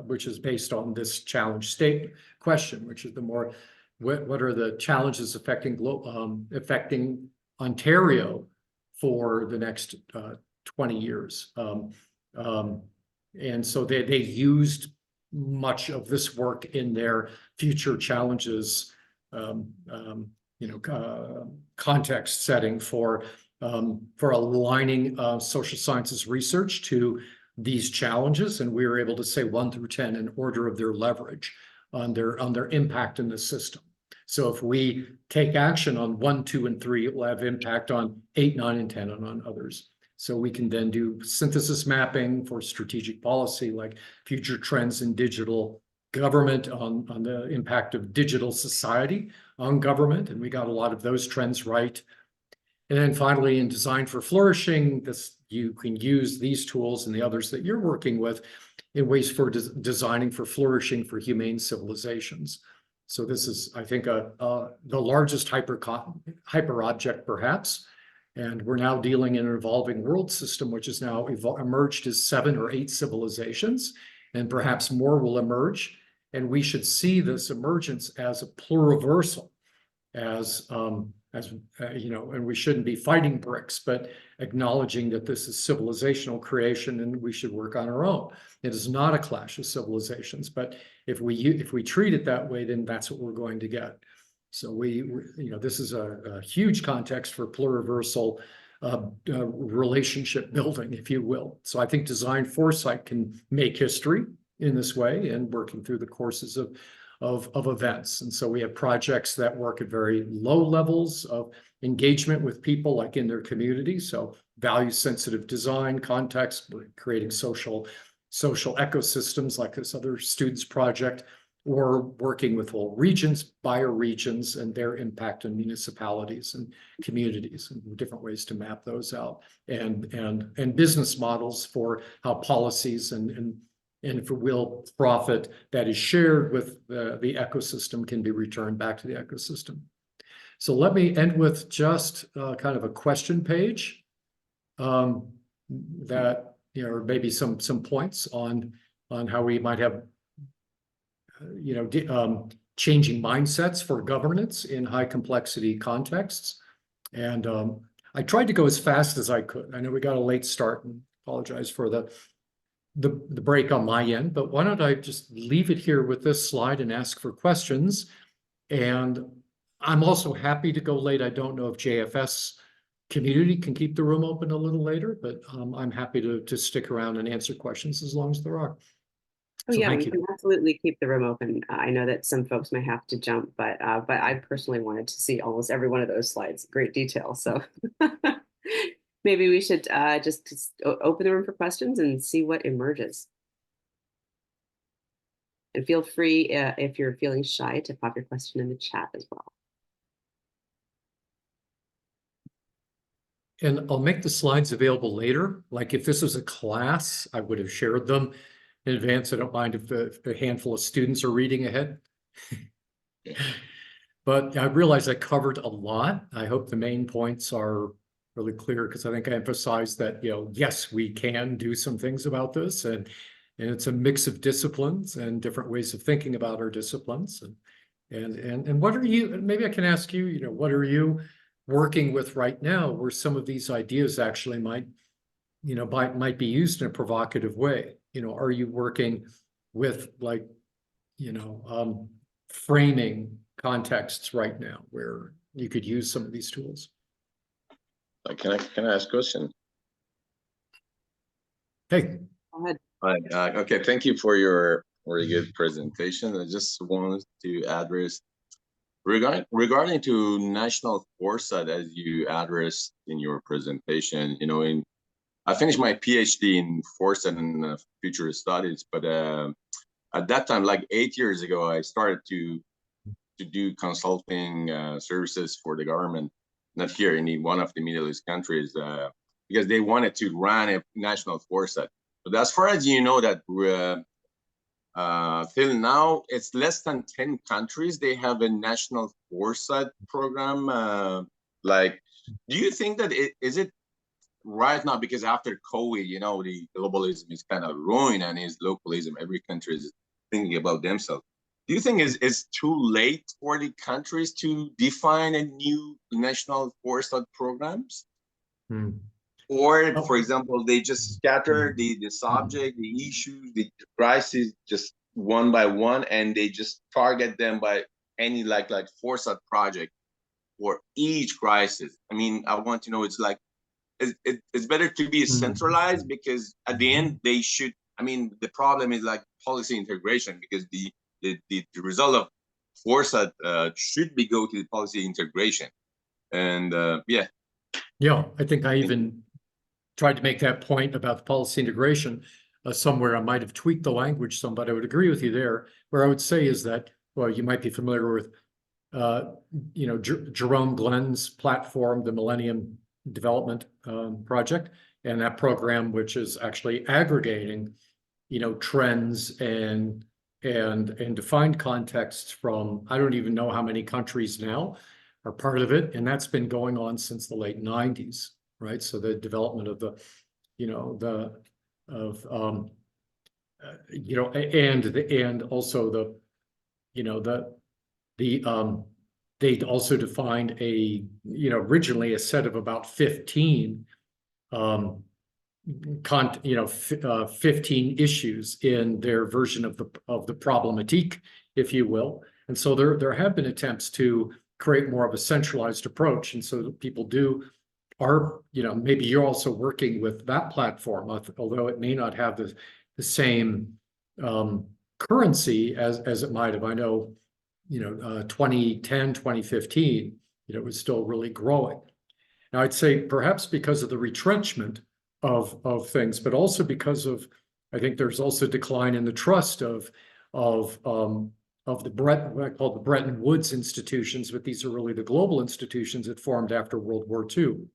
which is based on this challenge state question, which is the more, what are the challenges affecting Ontario for the next 20 years. And so they used much of this work in their future challenges context setting for aligning social sciences research to these challenges, and we were able to say 1 through 10 in order of their leverage on their impact in the system. So if we take action on 1, 2, and 3, it will have impact on 8, 9, and 10, and on others. So we can then do synthesis mapping for strategic policy, like future trends in digital government, on the impact of digital society on government, and we got a lot of those trends right. And then finally, in design for flourishing, you can use these tools and the others that you're working with in ways for designing for flourishing for humane civilizations. So this is, I think, the largest hyper object perhaps. And we're now dealing in an evolving world system, which has now emerged as 7 or 8 civilizations, and perhaps more will emerge. And we should see this emergence as a pluriversal, and we shouldn't be fighting bricks, but acknowledging that this is civilizational creation and we should work on our own. It is not a clash of civilizations, but if we treat it that way, then that's what we're going to get. So this is a huge context for pluriversal relationship building, if you will. So I think design foresight can make history in this way, and working through the courses of events. And so we have projects that work at very low levels of engagement with people, like in their community. So value-sensitive design context, we're creating social ecosystems like this other students project, or working with whole regions, bioregions, and their impact on municipalities and communities, and different ways to map those out, and business models for how policies and for will profit that is shared with the ecosystem can be returned back to the ecosystem. So let me end with just kind of a question page that, or maybe some points on how we might have changing mindsets for governance in high complexity contexts. And I tried to go as fast as I could. I know we got a late start, and apologize for the break on my end, but why don't I just leave it here with this slide and ask for questions. And I'm also happy to go late. I don't know if JFS community can keep the room open a little later, but I'm happy to stick around and answer questions as long as there are. Oh So yeah, thank we you. can absolutely keep the room open. I know that some folks may have to jump, but I personally wanted to see almost every one of those slides, great detail. So maybe we should just open the room for questions and see what emerges. And feel free, if you're feeling shy, to pop your question in the chat as well. And I'll make the slides available later. Like if this was a class, I would have shared them in advance. I don't mind if a handful of students are reading ahead. But I realize I covered a lot. I hope the main points are really clear, because I think I emphasized that, yes, we can do some things about this, and it's a mix of disciplines and different ways of thinking about our disciplines. And what are you, maybe I can ask you, what are you working with right now where some of these ideas actually might be used in a provocative way? Are you working with framing contexts right now where you could use some of these tools? Can I ask a question? Hey. Go ahead. Okay, thank you for your very good presentation. I just wanted to address regarding to national foresight, as you addressed in your presentation. I finished my PhD in foresight and future studies, but at that time, like 8 years ago, I started to do consulting services for the government, not here in one of the Middle East countries, because they wanted to run a national foresight. But as far as you know, that till now, it's less than 10 countries they have a national foresight program. Do you think that is it right now? Because after COVID, the globalism is kind of ruined, and is localism. Every country is thinking about themselves. Do you think it's too late for the countries to define a new national foresight programs? Or, for example, they just scatter the subject, the issues, the crises just one by one, and they just target them by any like foresight project for each crisis? I mean, I want to know, it's like, it's better to be centralized, because at the end they should, I mean, the problem is like policy integration, because the result of foresight should be go to the policy integration. And yeah, I think I even tried to make that point about the policy integration somewhere. I might have tweaked the language some, but I would agree with you there. Where I would say is that, well, you might be familiar with Jerome Glenn's platform, the Millennium Development Project, and that program, which is actually aggregating trends and defined contexts from, I don't even know how many countries now are part of it, and that's been going on since the late 90s, right? So the development of and also they also defined originally a set of about 15 15 issues in their version of the problematique, if you will. And so there have been attempts to create more of a centralized approach. And so people maybe you're also working with that platform, although it may not have the same currency as it might have. I know, 2010, 2015, it was still really growing. Now, I'd say perhaps because of the retrenchment of things, but also because of, I think there's also decline in the trust of the what I call the Bretton Woods institutions, but these are really the global institutions that formed after World War II.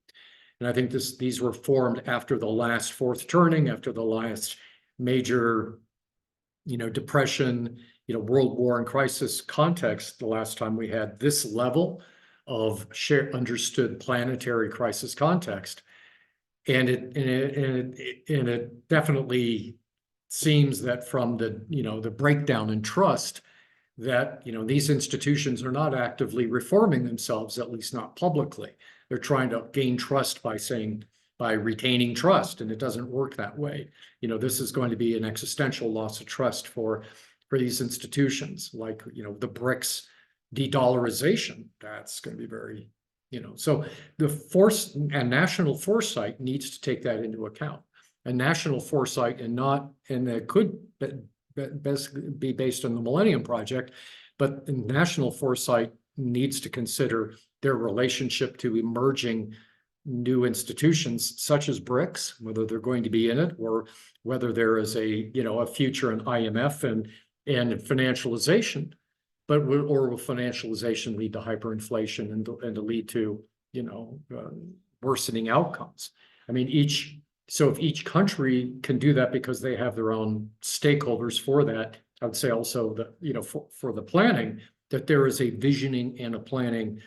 And I think these were formed after the last fourth turning, after the last major, depression, World War and crisis context, the last time we had this level of shared understood planetary crisis context. And it definitely seems that from the breakdown in trust, that these institutions are not actively reforming themselves, at least not publicly. They're trying to gain trust by retaining trust, and it doesn't work that way. This is going to be an existential loss of trust for these institutions, like the BRICS de-dollarization. That's going to be very So the force and national foresight needs to take that into account. And national foresight and it could be based on the Millennium Project, but national foresight needs to consider their relationship to emerging new institutions such as BRICS, whether they're going to be in it or whether there is a future in IMF and financialization, or will financialization lead to hyperinflation and to lead to worsening outcomes? I mean, if each country can do that because they have their own stakeholders for that, I would say also that for the planning, that there is a visioning and a planning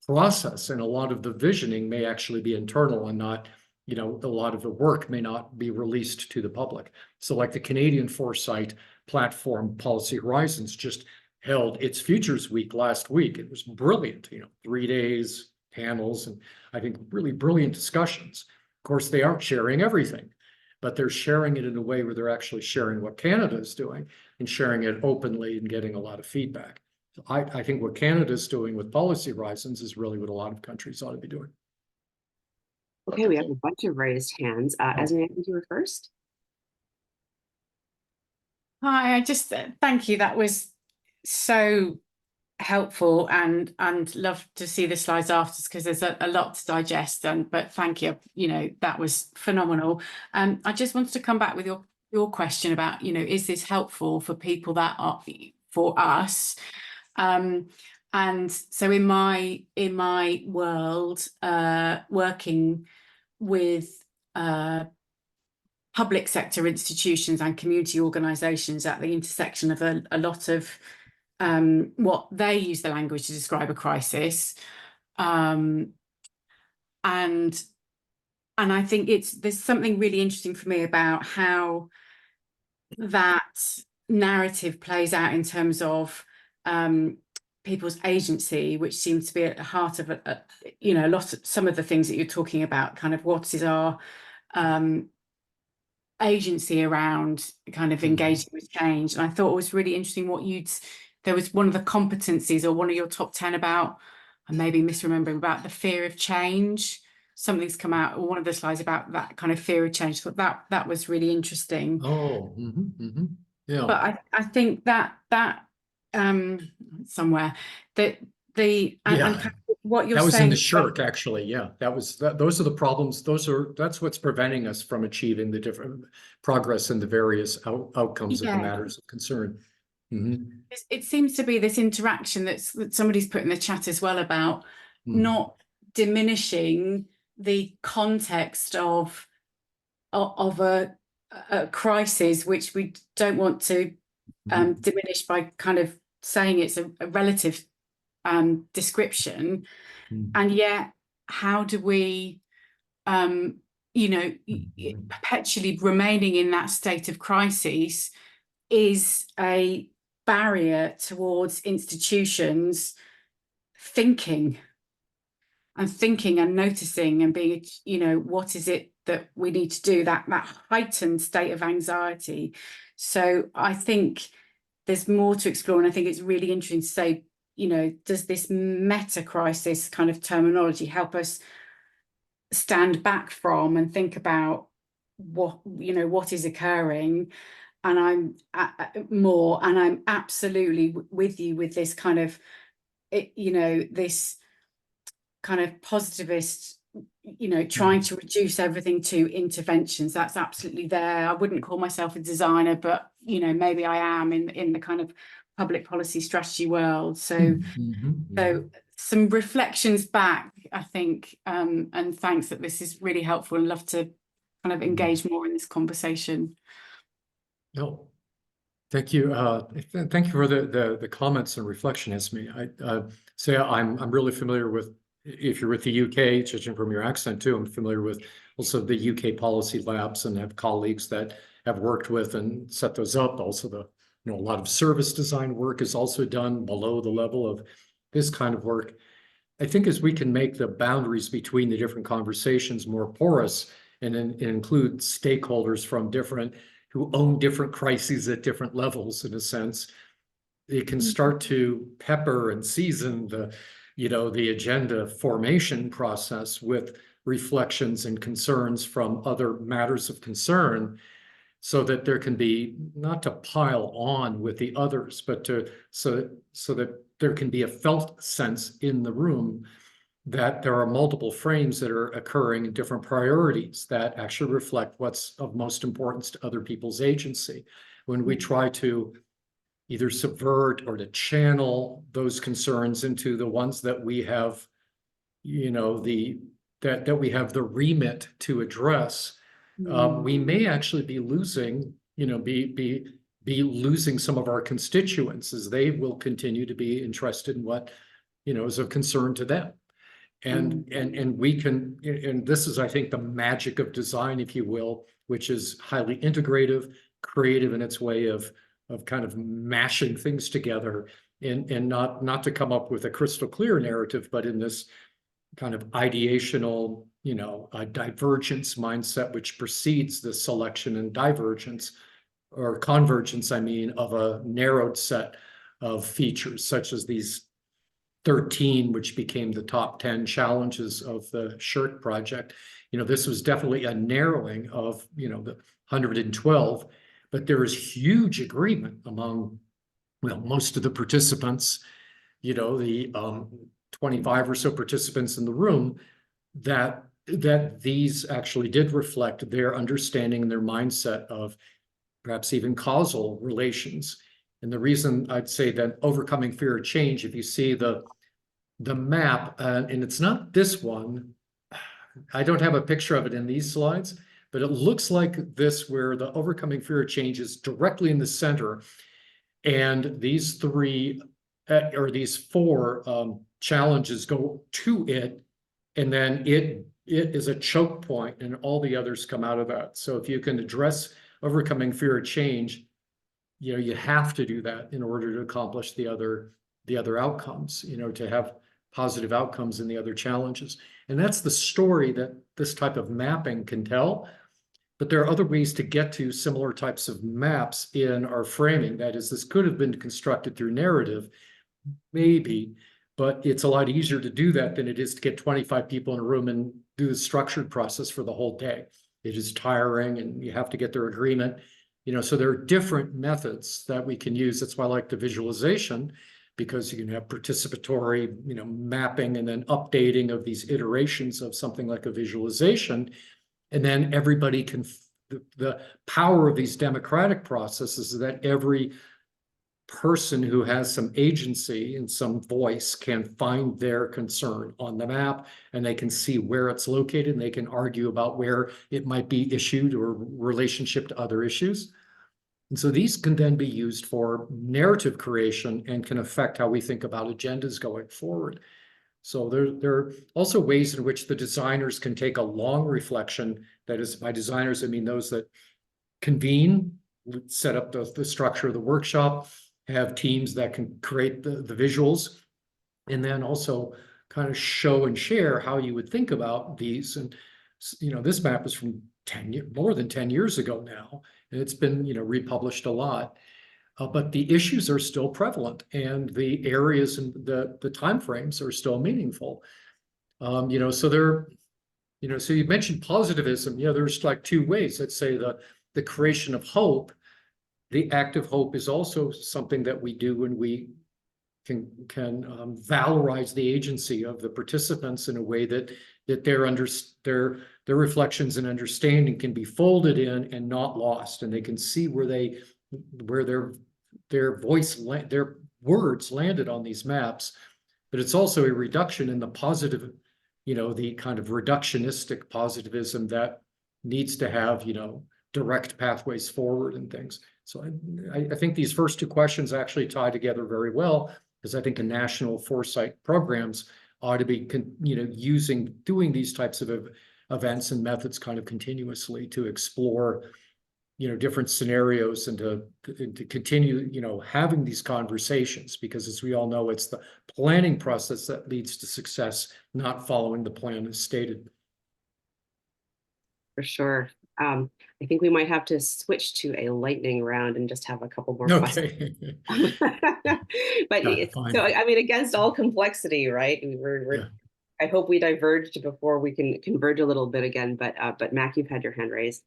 process, and a lot of the visioning may actually be internal and not, a lot of the work may not be released to the public. So like the Canadian Foresight platform, Policy Horizons, just held its Futures Week last week. It was brilliant, 3 days, panels, and I think really brilliant discussions. Of course, they aren't sharing everything, but they're sharing it in a way where they're actually sharing what Canada is doing and sharing it openly and getting a lot of feedback. I think what Canada is doing with Policy Horizons is really what a lot of countries ought to be doing. Okay, we have a bunch of raised hands. Esme, I think you were first. Hi, I just thank you. That was so helpful, and love to see the slides after, because there's a lot to digest. But thank you. That was phenomenal. I just wanted to come back with your question about is this helpful for people that are for us? And so in my world, working with public sector institutions and community organisations at the intersection of a lot of what they use the language to describe a crisis, and I think there's something really interesting for me about how that narrative plays out in terms of people's agency, which seems to be at the heart of some of the things that you're talking about. Kind of what is our agency around kind of engaging with change. And I thought it was really interesting there was one of the competencies, or one of your top 10 about, and maybe misremembering, about the fear of change. Something's come out, or one of the slides about that kind of fear of change. I thought that was really interesting. Yeah. But I think that somewhere that and what you're saying, that was in the shirt, actually. Yeah, those are the problems. That's what's preventing us from achieving the different progress in the various outcomes of the matters of concern. It seems to be this interaction that somebody's put in the chat as well about not diminishing the context of a crisis, which we don't want to diminish by kind of saying it's a relative description. And yet, how do we perpetually remaining in that state of crisis is a barrier towards institutions thinking and noticing and being, what is it that we need to do, that heightened state of anxiety. So I think there's more to explore, and I think it's really interesting to say, does this meta crisis kind of terminology help us stand back from and think about what is occurring? And I'm absolutely with you with this kind of, this kind of positivist, trying to reduce everything to interventions. That's absolutely there. I wouldn't call myself a designer, but, maybe I am in the kind of public policy strategy world. So, so some reflections back, I think, and thanks that this is really helpful, and love to kind of engage more in this conversation. No, thank you. Thank you for the comments and reflection, Esme. I'm really familiar with, if you're with the UK, judging from your accent too, I'm familiar with also the UK policy labs, and have colleagues that have worked with and set those up. Also a lot of service design work is also done below the level of this kind of work. I think as we can make the boundaries between the different conversations more porous, and include stakeholders from who own different crises at different levels, in a sense, it can start to pepper and season the agenda formation process with reflections and concerns from other matters of concern, so that there can be, not to pile on with the others, but so that there can be a felt sense in the room that there are multiple frames that are occurring, different priorities that actually reflect what's of most importance to other people's agency. When we try to either subvert or to channel those concerns into the ones that we have, that we have the remit to address, we may actually be losing, be losing some of our constituents, as they will continue to be interested in what, is of concern to them. And we can, and this is, I think, the magic of design, if you will, which is highly integrative, creative in its way of kind of mashing things together, and not to come up with a crystal clear narrative, but in this kind of ideational, a divergence mindset, which precedes the selection and divergence, or convergence, I mean, of a narrowed set of features, such as these 13, which became the top 10 challenges of the SHIRT project. This was definitely a narrowing of, the 112, but there is huge agreement among, most of the participants, the 25 or so participants in the room, that these actually did reflect their understanding and their mindset of perhaps even causal relations. And the reason I'd say that overcoming fear of change, if you see the map, and it's not this one, I don't have a picture of it in these slides, but it looks like this, where the overcoming fear of change is directly in the center. And these three, or these four challenges go to it, and then it is a choke point, and all the others come out of that. So if you can address overcoming fear of change, you have to do that in order to accomplish the other outcomes, to have positive outcomes in the other challenges. And that's the story that this type of mapping can tell. But there are other ways to get to similar types of maps in our framing. That is, this could have been constructed through narrative, maybe, but it's a lot easier to do that than it is to get 25 people in a room and do the structured process for the whole day. It is tiring, and you have to get their agreement. So there are different methods that we can use. That's why I like the visualization, because you can have participatory, mapping and then updating of these iterations of something like a visualization. And then everybody can, the power of these democratic processes is that every person who has some agency and some voice can find their concern on the map, and they can see where it's located, and they can argue about where it might be issued or relationship to other issues. And so these can then be used for narrative creation and can affect how we think about agendas going forward. So there are also ways in which the designers can take a long reflection. That is, by designers, I mean those that convene, set up the structure of the workshop, have teams that can create the visuals, and then also kind of show and share how you would think about these. And, this map is from more than 10 years ago now, and it's been, republished a lot. But the issues are still prevalent, and the areas and the timeframes are still meaningful. So there, so you mentioned positivism. There's like two ways. Let's say the creation of hope. The act of hope is also something that we do when we can valorize the agency of the participants in a way that their reflections and understanding can be folded in and not lost, and they can see where their voice, their words landed on these maps. But it's also a reduction in the positive, the kind of reductionistic positivism that needs to have, direct pathways forward and things. So I think these first two questions actually tie together very well, because I think the national foresight programs ought to be, doing these types of events and methods kind of continuously to explore, different scenarios, and to continue, having these conversations, because as we all know, it's the planning process that leads to success, not following the plan as stated. For sure. I think we might have to switch to a lightning round and just have a couple more questions. Okay. But Yeah, fine. so, I mean, against all complexity, right? Yeah. I hope we diverged before we can converge a little bit again, but Mac, you've had your hand raised.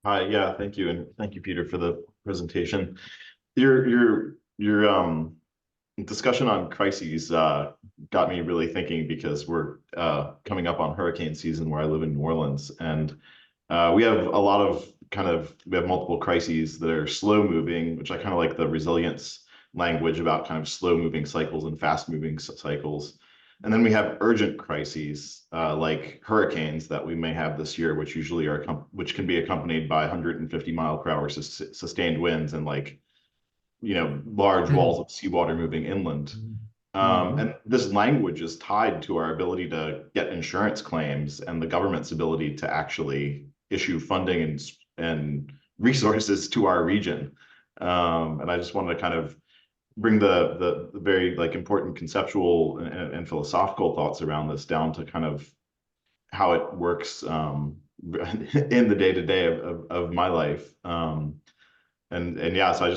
Hi, yeah, thank you, and thank you, Peter, for the presentation. Your discussion on crises got me really thinking, because we're coming up on hurricane season where I live in New Orleans, and we have a lot of we have multiple crises that are slow moving, which I kind of like the resilience language about kind of slow moving cycles and fast moving cycles. And then we have urgent crises like hurricanes that we may have this year, which usually which can be accompanied by 150-mile-per-hour sustained winds and large walls of seawater moving inland. And this language is tied to our ability to get insurance claims and the government's ability to actually issue funding and resources to our region. And I just wanted to kind of bring the very important conceptual and philosophical thoughts around this down to kind of how it works in the day-to-day of my life. And yeah, so I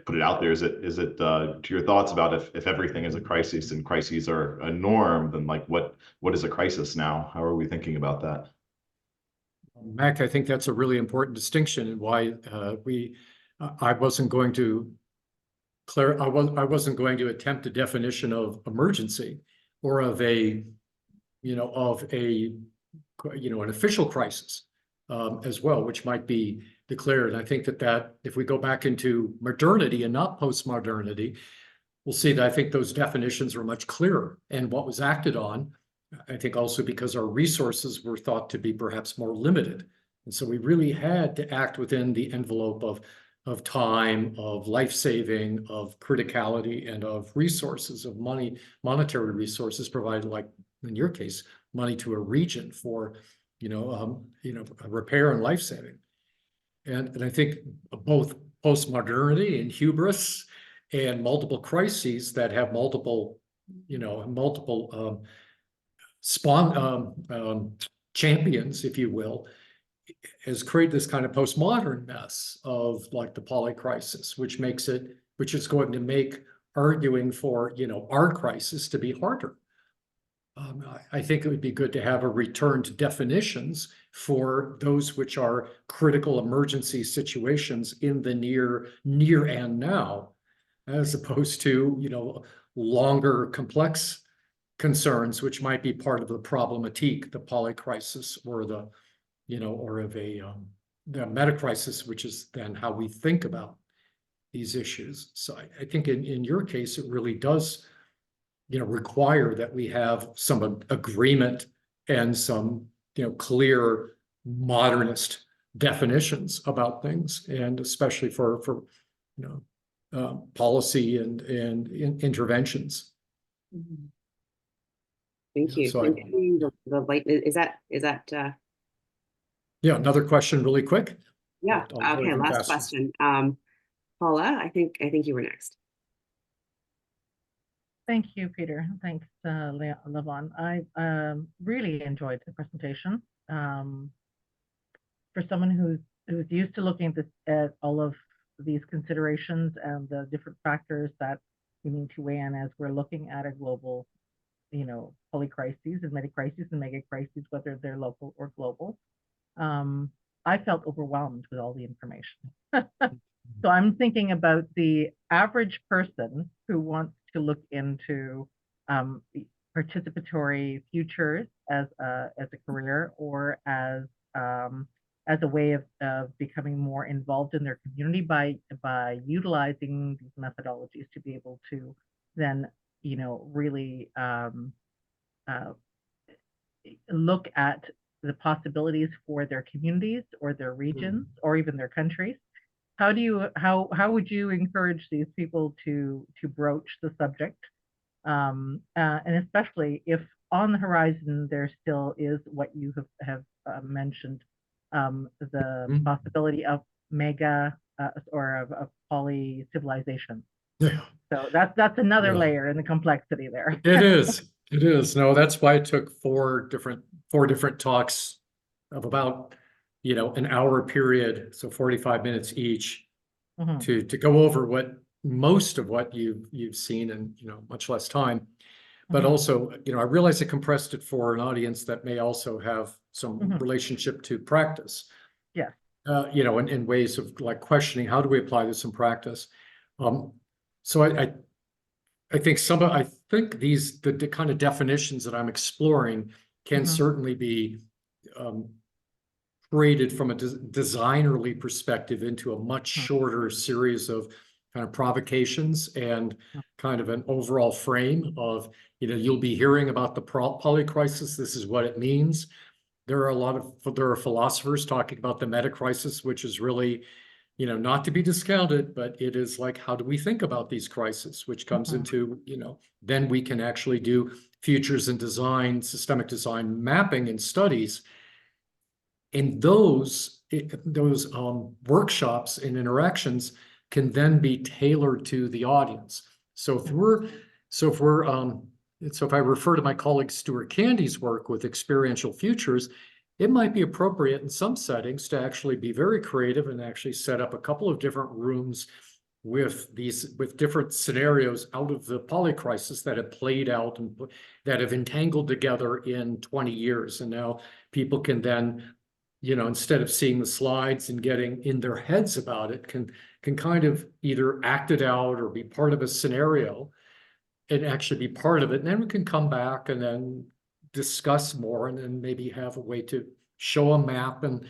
put it out there. Is it to your thoughts about if everything is a crisis and crises are a norm, then what is a crisis now? How are we thinking about that? Mac, I think that's a really important distinction, and why I wasn't going to attempt a definition of emergency or of an official crisis as well, which might be declared. And I think that if we go back into modernity and not postmodernity, we'll see that I think those definitions are much clearer, and what was acted on, I think also because our resources were thought to be perhaps more limited. And so we really had to act within the envelope of time, of life-saving, of criticality, and of resources, of monetary resources provided, like in your case, money to a region for, repair and life-saving. And I think both postmodernity and hubris and multiple crises that have multiple champions, if you will, has created this kind of postmodern mess of the poly crisis, which is going to make arguing for our crisis to be harder. I think it would be good to have a return to definitions for those which are critical emergency situations in the near and now, as opposed to longer complex concerns, which might be part of the problematique, the poly crisis, or the meta crisis, which is then how we think about these issues. So I think in your case, it really does require that we have some agreement and some clear modernist definitions about things, and especially for policy and interventions. Thank you. So Thank you. The light is that yeah, another question really quick. yeah. I'll Okay, last question. Paula, I think you were next. Thank you, Peter. Thanks, Levon. I really enjoyed the presentation. For someone who's used to looking at all of these considerations and the different factors that we need to weigh in as we're looking at a global, polycrises and metacrises and megacrises, whether they're local or global, I felt overwhelmed with all the information. So I'm thinking about the average person who wants to look into participatory futures as a career, or as a way of becoming more involved in their community by utilizing these methodologies to be able to then really look at the possibilities for their communities or their regions or even their countries. How would you encourage these people to broach the subject, and especially if on the horizon there still is what you have mentioned, the possibility of mega or of poly civilization? Yeah. So that's another layer in the complexity there. It is. No, that's why it took four different talks of about an hour period, so 45 minutes each, Mhm. to go over most of what you've seen in, much less time. But Mhm. also, I realize I compressed it for an audience that may also have some Mhm. relationship to practice. Yeah. In ways of like questioning, how do we apply this in practice? So I think the kind of definitions that I'm exploring can Mhm. certainly be created from a designerly perspective into a much shorter series of kind of provocations and kind of an overall frame of, you'll be hearing about the polycrisis. This is what it means. There are philosophers talking about the meta crisis, which is really, not to be discounted, but it is like, how do we think about these crises, which comes into, then we can actually do futures and design, systemic design mapping and studies. And those workshops and interactions can then be tailored to the audience. So if I refer to my colleague Stuart Candy's work with experiential futures, it might be appropriate in some settings to actually be very creative and actually set up a couple of different rooms with different scenarios out of the polycrisis that have played out and that have entangled together in 20 years. And now people can then, instead of seeing the slides and getting in their heads about it, can kind of either act it out or be part of a scenario and actually be part of it. And then we can come back and then discuss more and then maybe have a way to show a map. And,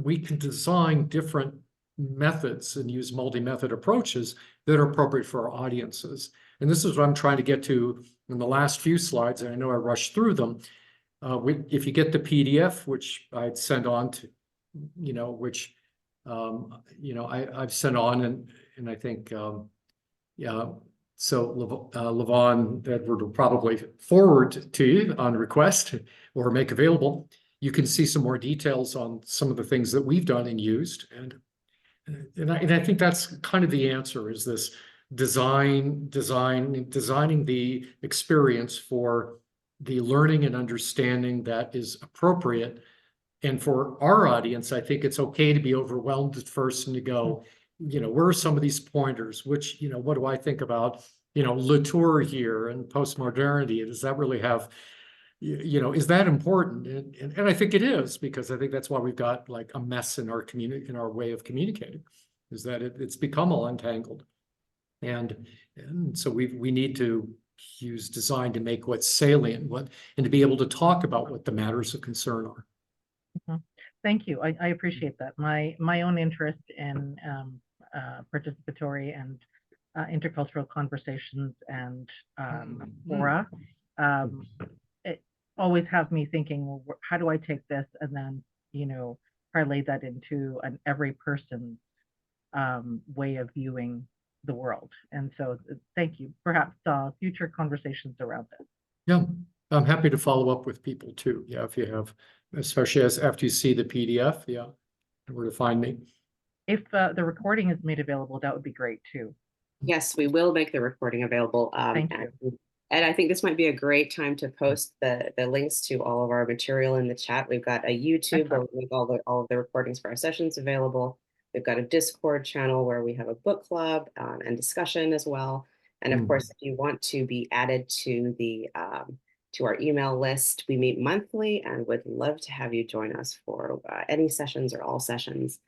we can design different methods and use multi-method approaches that are appropriate for our audiences. And this is what I'm trying to get to in the last few slides. And I know I rushed through them. If you get the PDF, which I'd send on to, which, I've sent on and I think, yeah, so Levon, Edward will probably forward to you on request or make available. You can see some more details on some of the things that we've done and used. And I think that's kind of the answer, is this designing the experience for the learning and understanding that is appropriate. And for our audience, I think it's okay to be overwhelmed at first and to go, where are some of these pointers? Which, what do I think about, Latour here and postmodernity? Does that really have, is that important? And I think it is, because I think that's why we've got like a mess in our community, in our way of communicating, is that it's become all entangled. And so we need to use design to make what's salient, and to be able to talk about what the matters of concern are. Thank you. I appreciate that. My own interest in participatory and intercultural conversations and fora it always have me thinking, well, how do I take this and then parlay that into an every person's way of viewing the world. And so thank you. Perhaps future conversations around this. Yeah, I'm happy to follow up with people too. Yeah, if you have, especially after you see the PDF, yeah, where to find me. If the recording is made available, that would be great too. Yes, we will make the recording available. Thank you. And I think this might be a great time to post the links to all of our material in the chat. We've got a YouTube where we make all of the recordings for our sessions available. We've got a Discord channel where we have a book club and discussion as well. And of course, if you want to be added to the to our email list, we meet monthly and would love to have you join us for any sessions or all sessions.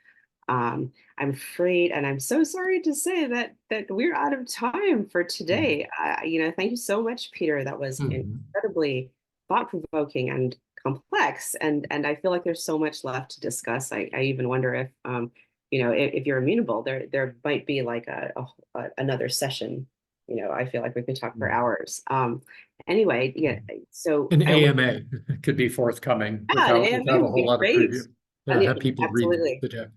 I'm afraid, and I'm so sorry to say that we're out of time for today. Thank you so much, Peter. That was incredibly thought-provoking and complex, and I feel like there's so much left to discuss. I even wonder if if you're amenable, there might be like another session. I feel like we could talk for hours. Anyway, yeah. So an AMA could be forthcoming without a whole lot of preview. Yeah, have people read the deck.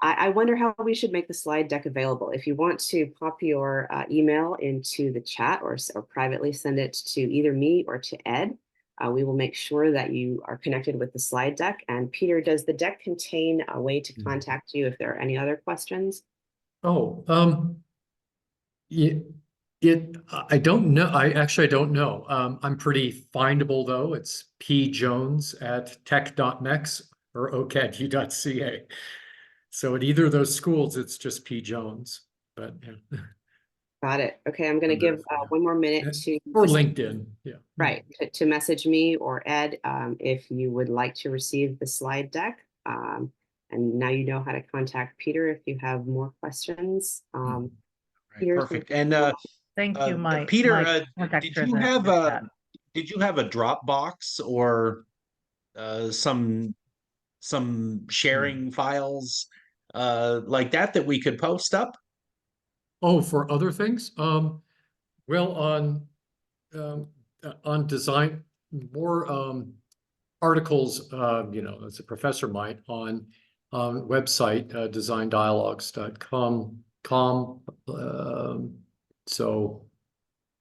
I wonder how we should make the slide deck available. If you want to pop your email into the chat or privately send it to either me or to Ed, we will make sure that you are connected with the slide deck. And Peter, does the deck contain a way to contact you if there are any other questions? Oh, I don't know. I don't know. I'm pretty findable though. It's pjones@tech.mex. or ocadu.ca. So at either of those schools, it's just P. Jones, but yeah. Got it. Okay, I'm going to Under- give one more minute to Or LinkedIn, yeah. right to message me or Ed if you would like to receive the slide deck. And now you know how to contact Peter if you have more questions. Right, Peter, perfect. And Thank you, Mike. Peter, My contacts did are in you the have chat. did you have a Dropbox or some sharing files like that we could post up? Oh, for other things? Well, on design, more articles, you know, as a professor might, on website, designdialogues.com. So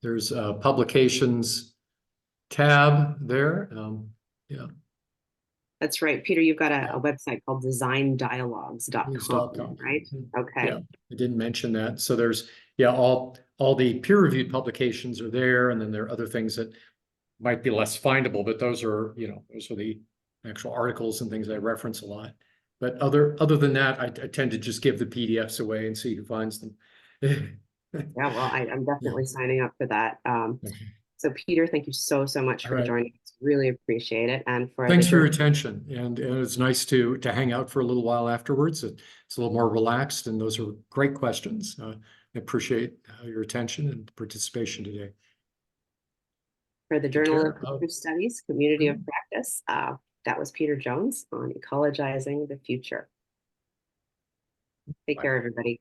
there's a publications tab there. Yeah. that's right. Peter, you've got a website called designdialogues.com, right? Okay. Yeah, I didn't mention that. So there's, yeah, all the peer-reviewed publications are there, and then there are other things that might be less findable, but those are, you know, those are the actual articles and things I reference a lot. But other than that, I tend to just give the PDFs away and see who finds them. Yeah, well, I'm definitely signing up for that. Okay. So Peter, thank you so much for All right. joining us. Really appreciate it. And for Thanks for your attention. And it's nice to hang out for a little while afterwards. It's a little more relaxed, and those are great questions. I appreciate your attention and participation today. for the Take Journal care. of Future Studies, Community of Practice. That was Peter Jones on ecologizing the future. Take care, everybody.